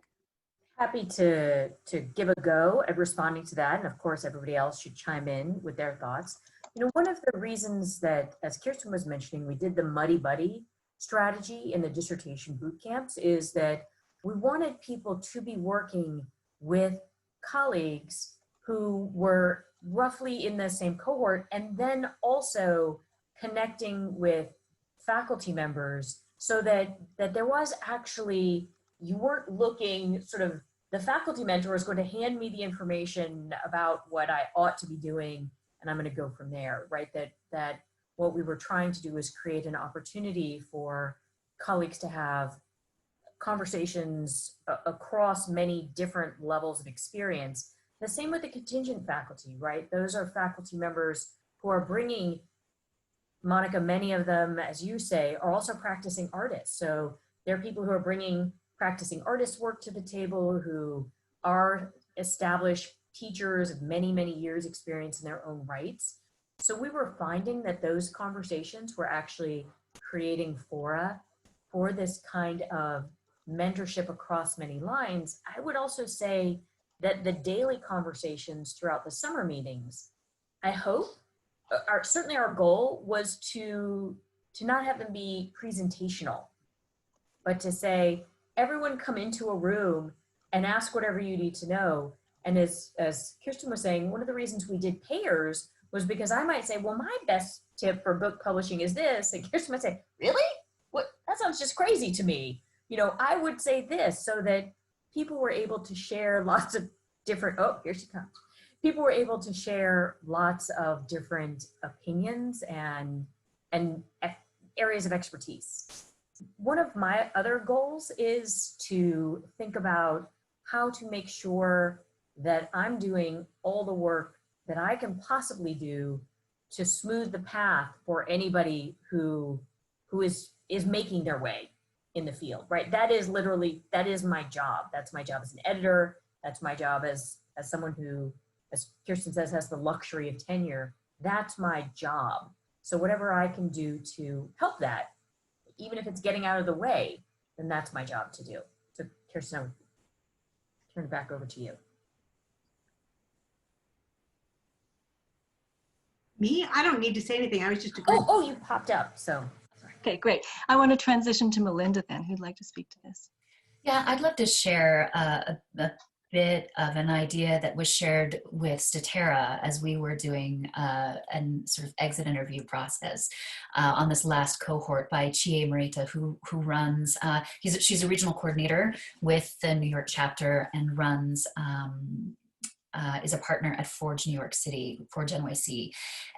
B: Happy to give a go at responding to that. And of course, everybody else should chime in with their thoughts. You know, one of the reasons that, as Kirsten was mentioning, we did the Muddy Buddy strategy in the dissertation boot camps is that we wanted people to be working with colleagues who were roughly in the same cohort, and then also connecting with faculty members so that there was actually, you weren't looking sort of, the faculty mentor is going to hand me the information about what I ought to be doing, and I'm going to go from there, right? That what we were trying to do is create an opportunity for colleagues to have conversations across many different levels of experience. The same with the contingent faculty, right? Those are faculty members who are bringing, Monica, many of them, as you say, are also practicing artists. So there are people who are bringing practicing artist work to the table, who are established teachers of many, many years experience in their own rights. So we were finding that those conversations were actually creating fora for this kind of mentorship across many lines. I would also say that the daily conversations throughout the summer meetings, I hope, certainly our goal was to not have them be presentational, but to say, everyone come into a room and ask whatever you need to know. And as Kirsten was saying, one of the reasons we did pairs was because I might say, well, my best tip for book publishing is this. And Kirsten might say, really? What? That sounds just crazy to me. You know, I would say this, so that people were able to share lots of different, oh, here she comes. People were able to share lots of different opinions and areas of expertise. One of my other goals is to think about how to make sure that I'm doing all the work that I can possibly do to smooth the path for anybody who is making their way in the field, right? That is my job. That's my job as an editor. That's my job as someone who, as Kirsten says, has the luxury of tenure. That's my job. So whatever I can do to help that, even if it's getting out of the way, then that's my job to do. So Kirsten, I'll turn it back over to you.
C: Me? I don't need to say anything. I was just agreeing.
B: Oh, you popped up, so.
A: Okay, great. I want to transition to Melinda then, who'd like to speak to this.
D: Yeah, I'd love to share a bit of an idea that was shared with Statera as we were doing a sort of exit interview process on this last cohort by Chie Marita, who runs, she's a regional coordinator with the New York chapter and runs, is a partner at Forge New York City, Forge NYC.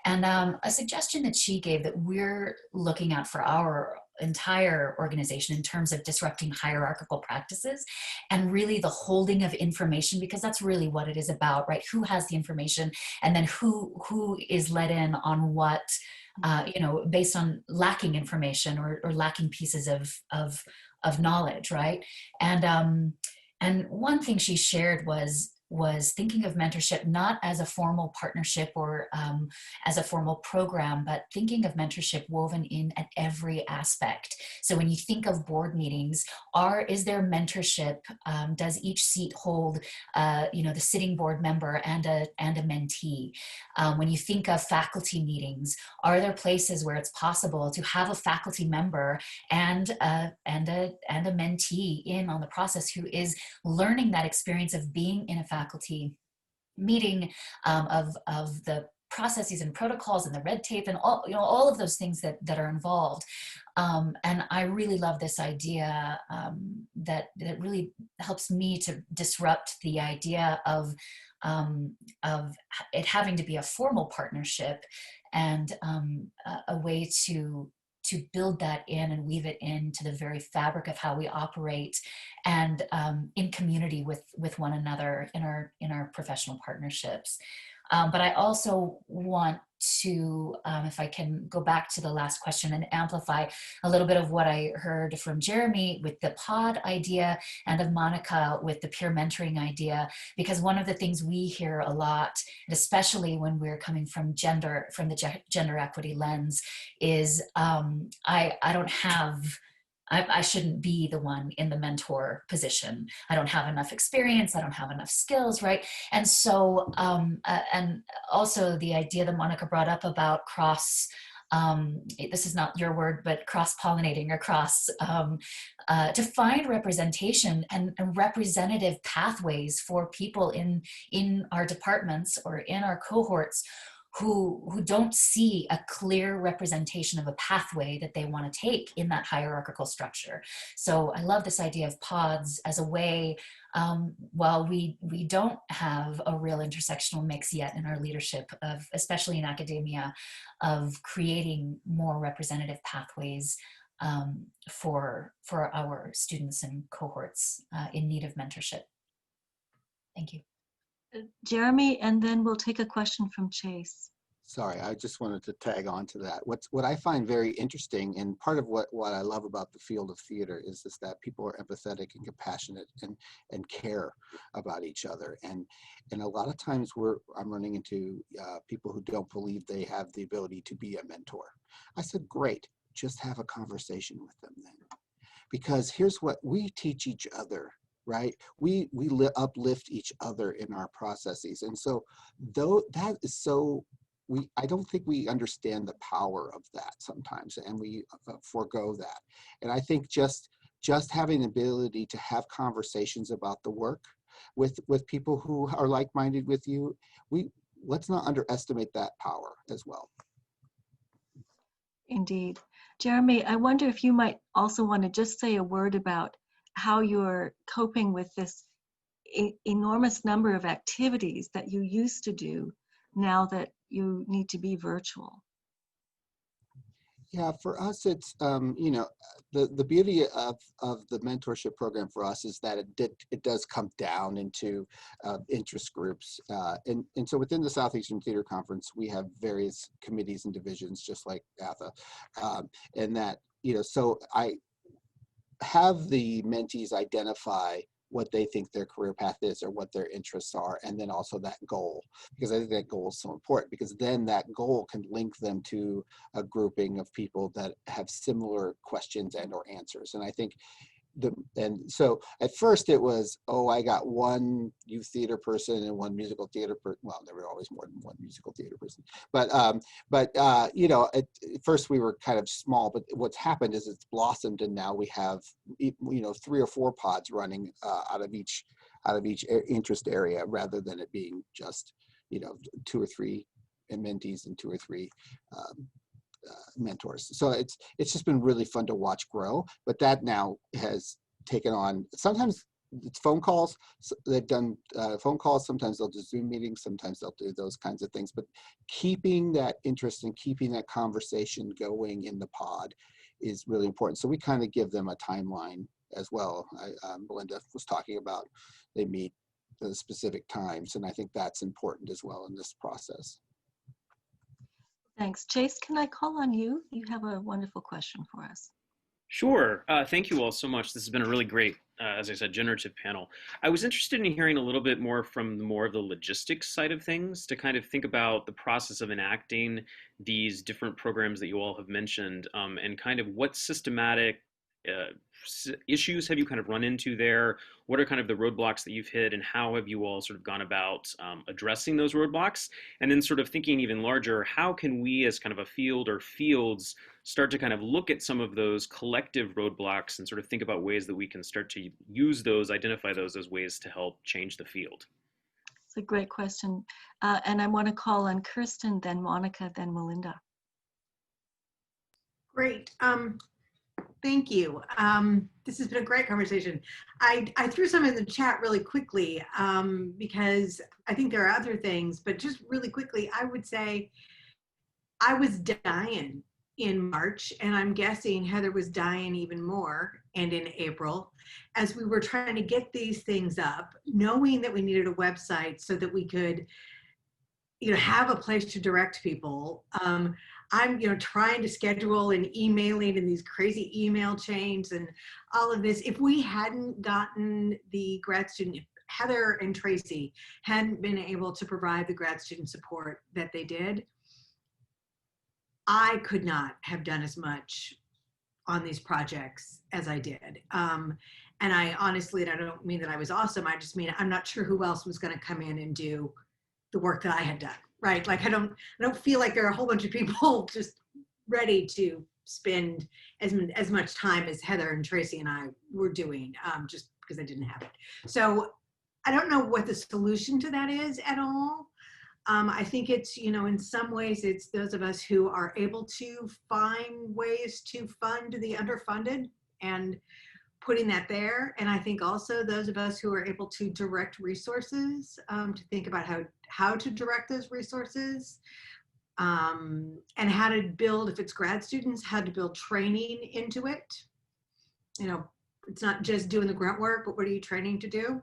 D: And a suggestion that she gave that we're looking at for our entire organization in terms of disrupting hierarchical practices and really the holding of information, because that's really what it is about, right? Who has the information, and then who is let in on what, you know, based on lacking information or lacking pieces of knowledge, right? And one thing she shared was thinking of mentorship not as a formal partnership or as a formal program, but thinking of mentorship woven in at every aspect. So when you think of board meetings, is there mentorship? Does each seat hold, you know, the sitting board member and a mentee? When you think of faculty meetings, are there places where it's possible to have a faculty member and a mentee in on the process who is learning that experience of being in a faculty meeting, of the processes and protocols and the red tape and all, you know, all of those things that are involved. And I really love this idea that really helps me to disrupt the idea of it having to be a formal partnership and a way to build that in and weave it into the very fabric of how we operate and in community with one another in our professional partnerships. But I also want to, if I can go back to the last question and amplify a little bit of what I heard from Jeremy with the pod idea and of Monica with the peer mentoring idea, because one of the things we hear a lot, and especially when we're coming from the gender equity lens, is I shouldn't be the one in the mentor position. I don't have enough experience. I don't have enough skills, right? And so, and also the idea that Monica brought up about this is not your word, but cross-pollinating or to find representation and representative pathways for people in our departments or in our cohorts who don't see a clear representation of a pathway that they want to take in that hierarchical structure. So I love this idea of pods as a way, while we don't have a real intersectional mix yet in our leadership, especially in academia, of creating more representative pathways for our students and cohorts in need of mentorship. Thank you.
A: Jeremy, and then we'll take a question from Chase.
E: Sorry, I just wanted to tag on to that. What I find very interesting, and part of what I love about the field of theater is that people are empathetic and compassionate and care about each other. And a lot of times I'm running into people who don't believe they have the ability to be a mentor. I said, great, just have a conversation with them then. Because here's what we teach each other. Right? We uplift each other in our processes. And so though that is so, I don't think we understand the power of that sometimes, and we forego that. And I think just just having the ability to have conversations about the work with people who are like-minded with you, let's not underestimate that power as well.
A: Indeed. Jeremy, I wonder if you might also want to just say a word about how you're coping with this enormous number of activities that you used to do now that you need to be virtual.
E: Yeah, for us, it's, you know, the beauty of the mentorship program for us is that it does come down into interest groups. And so within the Southeastern Theater Conference, we have various committees and divisions, just like ATHA. And that, you know, so I have the mentees identify what they think their career path is or what their interests are, and then also that goal, because I think that goal is so important, because then that goal can link them to a grouping of people that have similar questions and or answers. And I think and so at first it was, oh, I got one youth theater person and one musical theater person. Well, there were always more than one musical theater person, but you know, at first we were kind of small, but what's happened is it's blossomed, and now we have, you know, 3 or 4 pods running out of each interest area, rather than it being just, you know, 2 or 3 mentees and 2 or 3 mentors. So it's just been really fun to watch grow, but that now has taken on, sometimes it's phone calls. So they've done phone calls, sometimes they'll do Zoom meetings, sometimes they'll do those kinds of things, but keeping that interest and keeping that conversation going in the pod is really important. So we kind of give them a timeline as well. Melinda was talking about, they meet at specific times, and I think that's important as well in this process.
A: Thanks. Chase, can I call on you? You have a wonderful question for us.
I: Sure. Thank you all so much. This has been a really great, as I said, generative panel. I was interested in hearing a little bit more from more of the logistics side of things, to kind of think about the process of enacting these different programs that you all have mentioned, and kind of what systematic issues have you kind of run into there? What are kind of the roadblocks that you've hit, and how have you all sort of gone about addressing those roadblocks? And then sort of thinking even larger, how can we as kind of a field or fields start to kind of look at some of those collective roadblocks and sort of think about ways that we can start to use those, identify those as ways to help change the field?
A: It's a great question. And I want to call on Kirsten, then Monica, then Melinda.
C: Great. Thank you. This has been a great conversation. I threw some in the chat really quickly because I think there are other things, but just really quickly, I would say I was dying in March, and I'm guessing Heather was dying even more, and in April, as we were trying to get these things up, knowing that we needed a website so that we could, you know, have a place to direct people. I'm, you know, trying to schedule and emailing and these crazy email chains and all of this. If we hadn't gotten the grad student, if Heather and Tracy hadn't been able to provide the grad student support that they did, I could not have done as much on these projects as I did. And I honestly, and I don't mean that I was awesome, I just mean I'm not sure who else was going to come in and do the work that I had done, right? Like I don't feel like there are a whole bunch of people just ready to spend as much time as Heather and Tracy and I were doing, just because I didn't have it. So I don't know what the solution to that is at all. I think it's, you know, in some ways it's those of us who are able to find ways to fund the underfunded and putting that there. And I think also those of us who are able to direct resources, to think about how to direct those resources, and how to build, if it's grad students, how to build training into it. You know, it's not just doing the grunt work, but what are you training to do?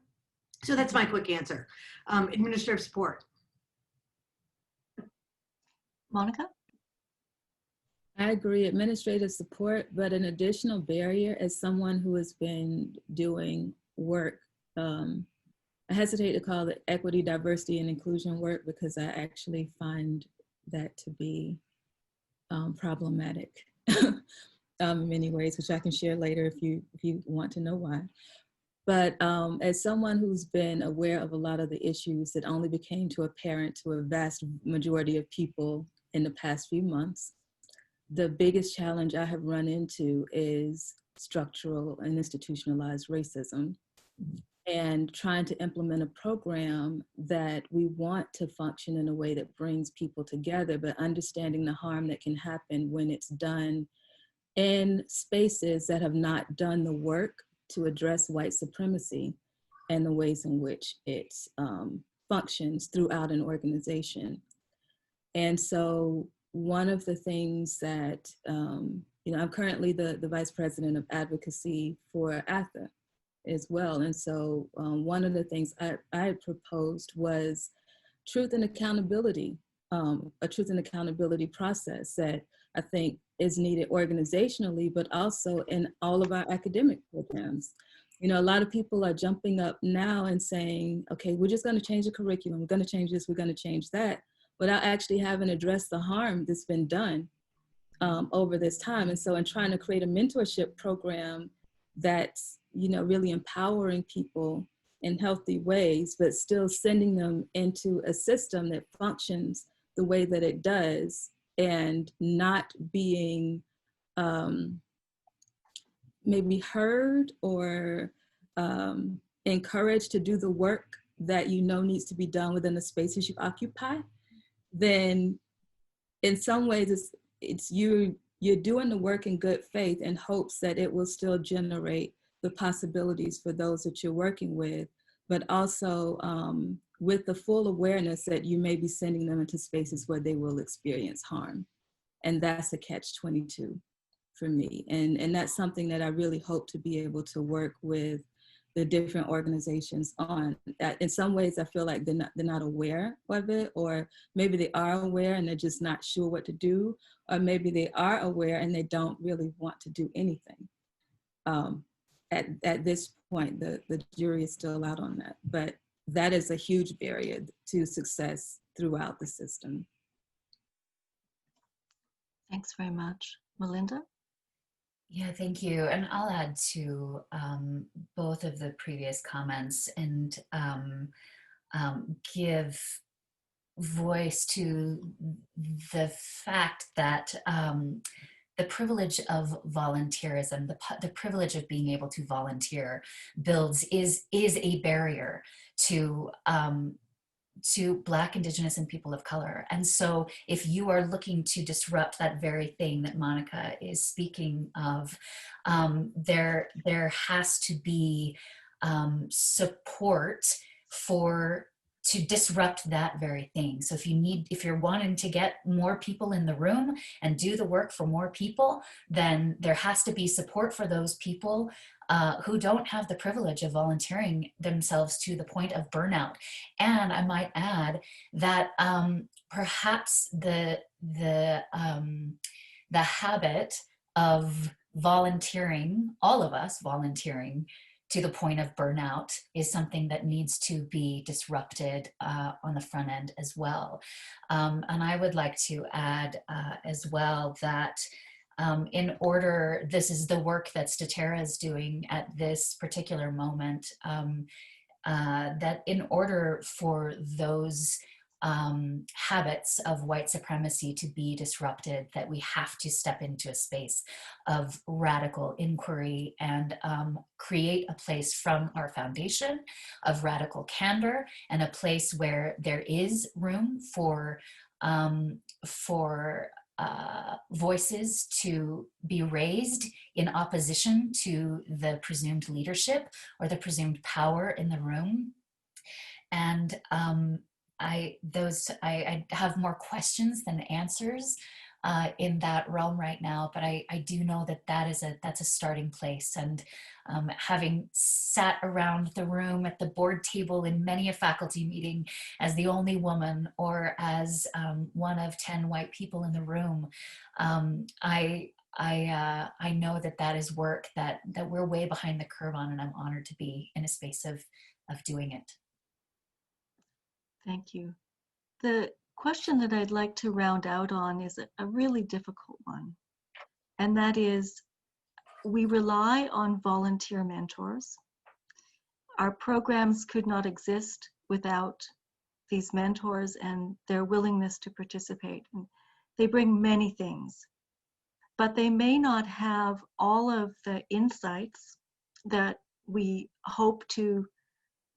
C: So that's my quick answer. Administrative support.
A: Monica?
F: I agree, administrative support, but an additional barrier as someone who has been doing work, I hesitate to call it equity, diversity, and inclusion work because I actually find that to be problematic in many ways, which I can share later if you want to know why. But as someone who's been aware of a lot of the issues that only became apparent to a vast majority of people in the past few months, the biggest challenge I have run into is structural and institutionalized racism, and trying to implement a program that we want to function in a way that brings people together, but understanding the harm that can happen when it's done in spaces that have not done the work to address white supremacy and the ways in which it functions throughout an organization. And so one of the things that, I'm currently the Vice President of Advocacy for ATHA as well. And so one of the things I had proposed was truth and accountability, a truth and accountability process that I think is needed organizationally, but also in all of our academic programs. A lot of people are jumping up now and saying, okay, we're just going to change the curriculum. We're going to change this, we're going to change that, without actually having addressed the harm that's been done over this time. And so in trying to create a mentorship program that's, really empowering people in healthy ways, but still sending them into a system that functions the way that it does, and not being maybe heard or encouraged to do the work that needs to be done within the spaces you occupy, then in some ways it's you're doing the work in good faith in hopes that it will still generate the possibilities for those that you're working with, but also with the full awareness that you may be sending them into spaces where they will experience harm. And that's a catch-22 for me. And that's something that I really hope to be able to work with the different organizations on. In some ways, I feel like they're not aware of it, or maybe they are aware and they're just not sure what to do, or maybe they are aware and they don't really want to do anything. At this point, the jury is still out on that, but that is a huge barrier to success throughout the system.
A: Thanks very much. Melinda?
D: Yeah, thank you. And I'll add to both of the previous comments and give voice to the fact that the privilege of volunteerism, the privilege of being able to volunteer is a barrier to Black, Indigenous, and people of color. And so if you are looking to disrupt that very thing that Monica is speaking of, there has to be support to disrupt that very thing. So if you're wanting to get more people in the room and do the work for more people, then there has to be support for those people who don't have the privilege of volunteering themselves to the point of burnout. And I might add that perhaps the habit of volunteering, all of us volunteering to the point of burnout, is something that needs to be disrupted on the front end as well. And I would like to add as well that this is the work that Statera is doing at this particular moment, that in order for those habits of white supremacy to be disrupted, that we have to step into a space of radical inquiry and create a place from our foundation of radical candor, and a place where there is room for voices to be raised in opposition to the presumed leadership or the presumed power in the room. And I have more questions than answers in that realm right now, but I do know that that's a starting place. And having sat around the room at the board table in many a faculty meeting as the only woman, or as one of 10 white people in the room, I know that is work that we're way behind the curve on, and I'm honored to be in a space of doing it.
A: Thank you. The question that I'd like to round out on is a really difficult one. And that is, we rely on volunteer mentors. Our programs could not exist without these mentors and their willingness to participate. And they bring many things. but they may not have all of the insights that we hope to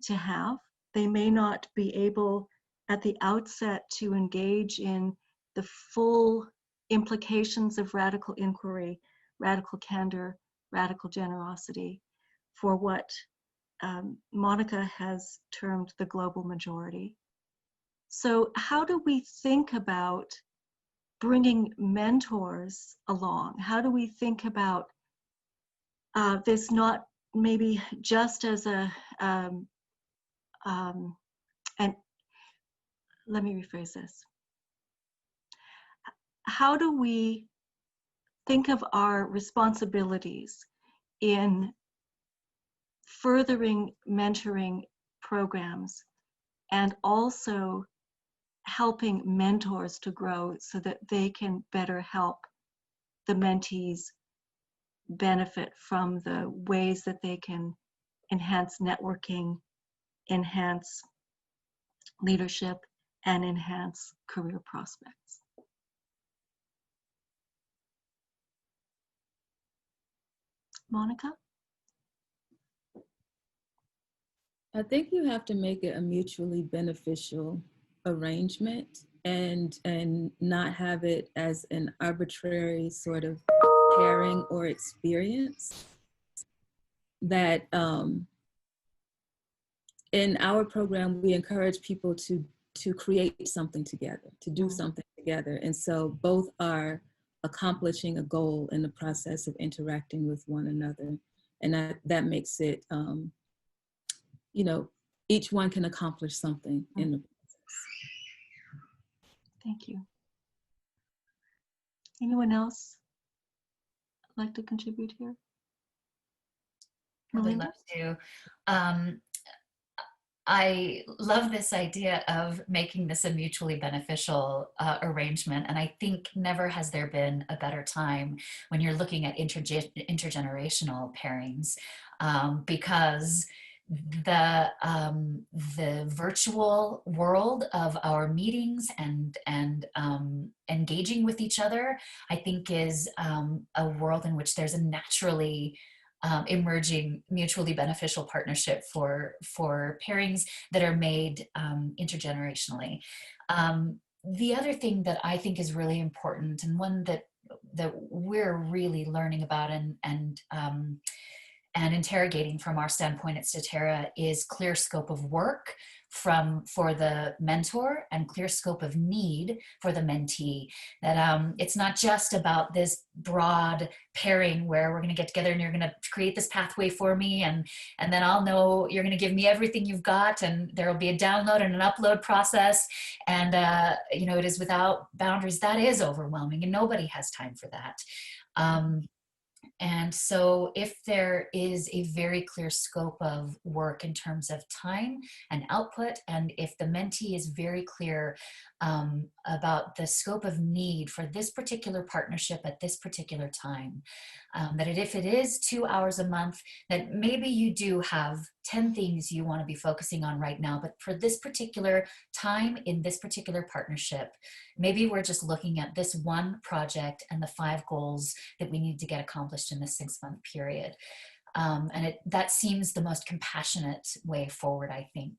A: have. They may not be able at the outset to engage in the full implications of radical inquiry, radical candor, radical generosity for what Monica has termed the global majority. So how do we think about bringing mentors along? How do we think about this not maybe just as a, and let me rephrase this. How do we think of our responsibilities in furthering mentoring programs and also helping mentors to grow so that they can better help the mentees benefit from the ways that they can enhance networking, enhance leadership, and enhance career prospects? Monica?
F: I think you have to make it a mutually beneficial arrangement and not have it as an arbitrary sort of pairing or experience. That in our program, we encourage people to create something together, to do something together. And so both are accomplishing a goal in the process of interacting with one another. And that makes it, you know, each one can accomplish something in the process.
A: Thank you. Anyone else like to contribute here?
D: Really
A: Melinda?
D: love to. I love this idea of making this a mutually beneficial arrangement. And I think never has there been a better time when you're looking at intergenerational pairings, because the virtual world of our meetings and engaging with each other, I think is a world in which there's a naturally emerging mutually beneficial partnership for pairings that are made intergenerationally. The other thing that I think is really important, and one that we're really learning about and interrogating from our standpoint at Statera, is clear scope of work for the mentor and clear scope of need for the mentee. That it's not just about this broad pairing where we're going to get together and you're going to create this pathway for me, and then I'll know you're going to give me everything you've got, and there will be a download and an upload process, and you know, it is without boundaries. That is overwhelming, and nobody has time for that. And so if there is a very clear scope of work in terms of time and output, and if the mentee is very clear about the scope of need for this particular partnership at this particular time, that if it is 2 hours a month, that maybe you do have 10 things you want to be focusing on right now, but for this particular time in this particular partnership, maybe we're just looking at this one project and the 5 goals that we need to get accomplished in this 6-month period. And that seems the most compassionate way forward, I think,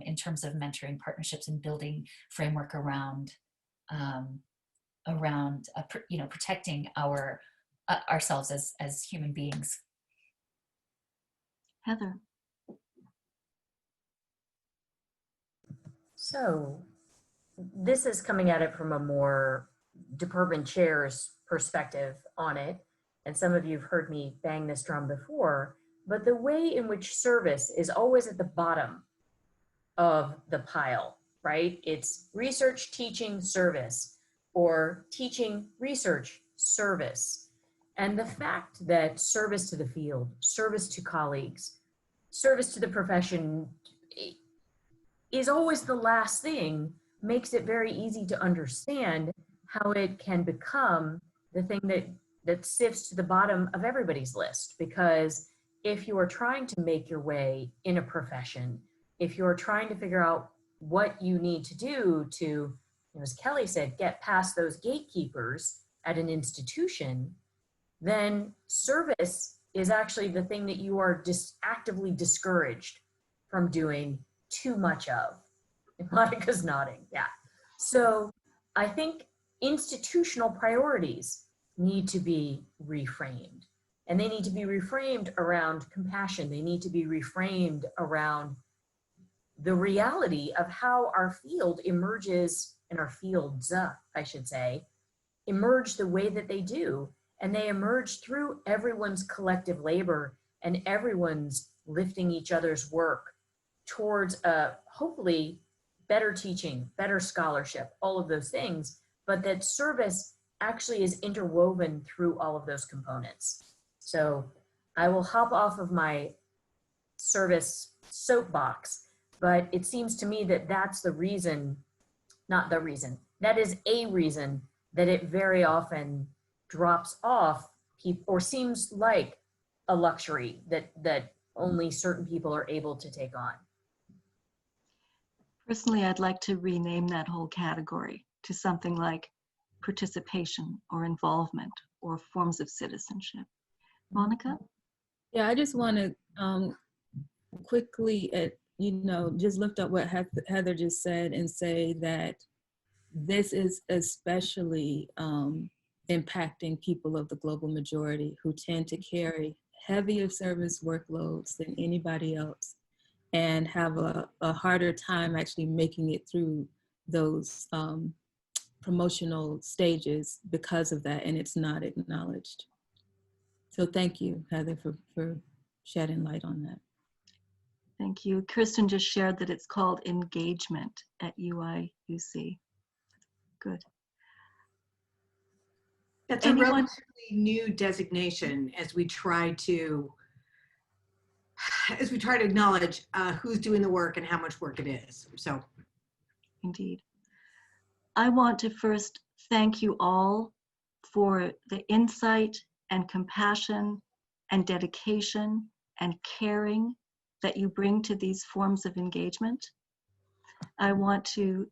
D: in terms of mentoring partnerships and building framework around you know, protecting ourselves as human beings.
A: Heather?
B: So this is coming at it from a more department chair's perspective on it. And some of you have heard me bang this drum before, but the way in which service is always at the bottom of the pile, right? It's research, teaching, service, or teaching, research, service. And the fact that service to the field, service to colleagues, service to the profession is always the last thing makes it very easy to understand how it can become the thing that sifts to the bottom of everybody's list. Because if you are trying to make your way in a profession, if you're trying to figure out what you need to do to, as Kelly said, get past those gatekeepers at an institution, then service is actually the thing that you are actively discouraged from doing too much of. Monica's nodding, yeah. So I think institutional priorities need to be reframed. And they need to be reframed around compassion. They need to be reframed around the reality of how our field emerges, and our fields, I should say, emerge the way that they do. And they emerge through everyone's collective labor and everyone's lifting each other's work towards hopefully better teaching, better scholarship, all of those things, but that service actually is interwoven through all of those components. So I will hop off of my service soapbox, but it seems to me that that's the reason, not the reason, that is a reason that it very often drops off or seems like a luxury that only certain people are able to take on.
A: Personally, I'd like to rename that whole category to something like participation or involvement or forms of citizenship. Monica?
F: Yeah, I just want to quickly, just lift up what Heather just said and say that this is especially impacting people of the global majority who tend to carry heavier service workloads than anybody else and have a harder time actually making it through those promotional stages because of that, and it's not acknowledged. So thank you, Heather, for shedding light on that.
A: Thank you. Kirsten just shared that it's called engagement at UIUC. Good.
C: That's a relatively new designation as we try to acknowledge who's doing the work and how much work it is. So,
A: indeed. I want to first thank you all for the insight and compassion and dedication and caring that you bring to these forms of engagement. I want to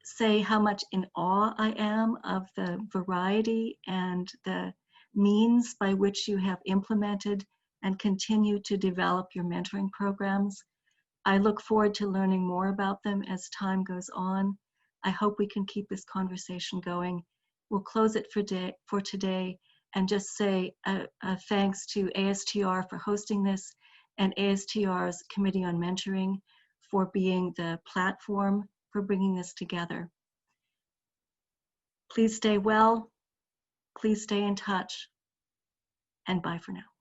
A: say how much in awe I am of the variety and the means by which you have implemented and continue to develop your mentoring programs. I look forward to learning more about them as time goes on. I hope we can keep this conversation going. We'll close it for today and just say a thanks to ASTR for hosting this and ASTR's Committee on Mentoring for being the platform for bringing this together. Please stay well, please stay in touch, and bye for now.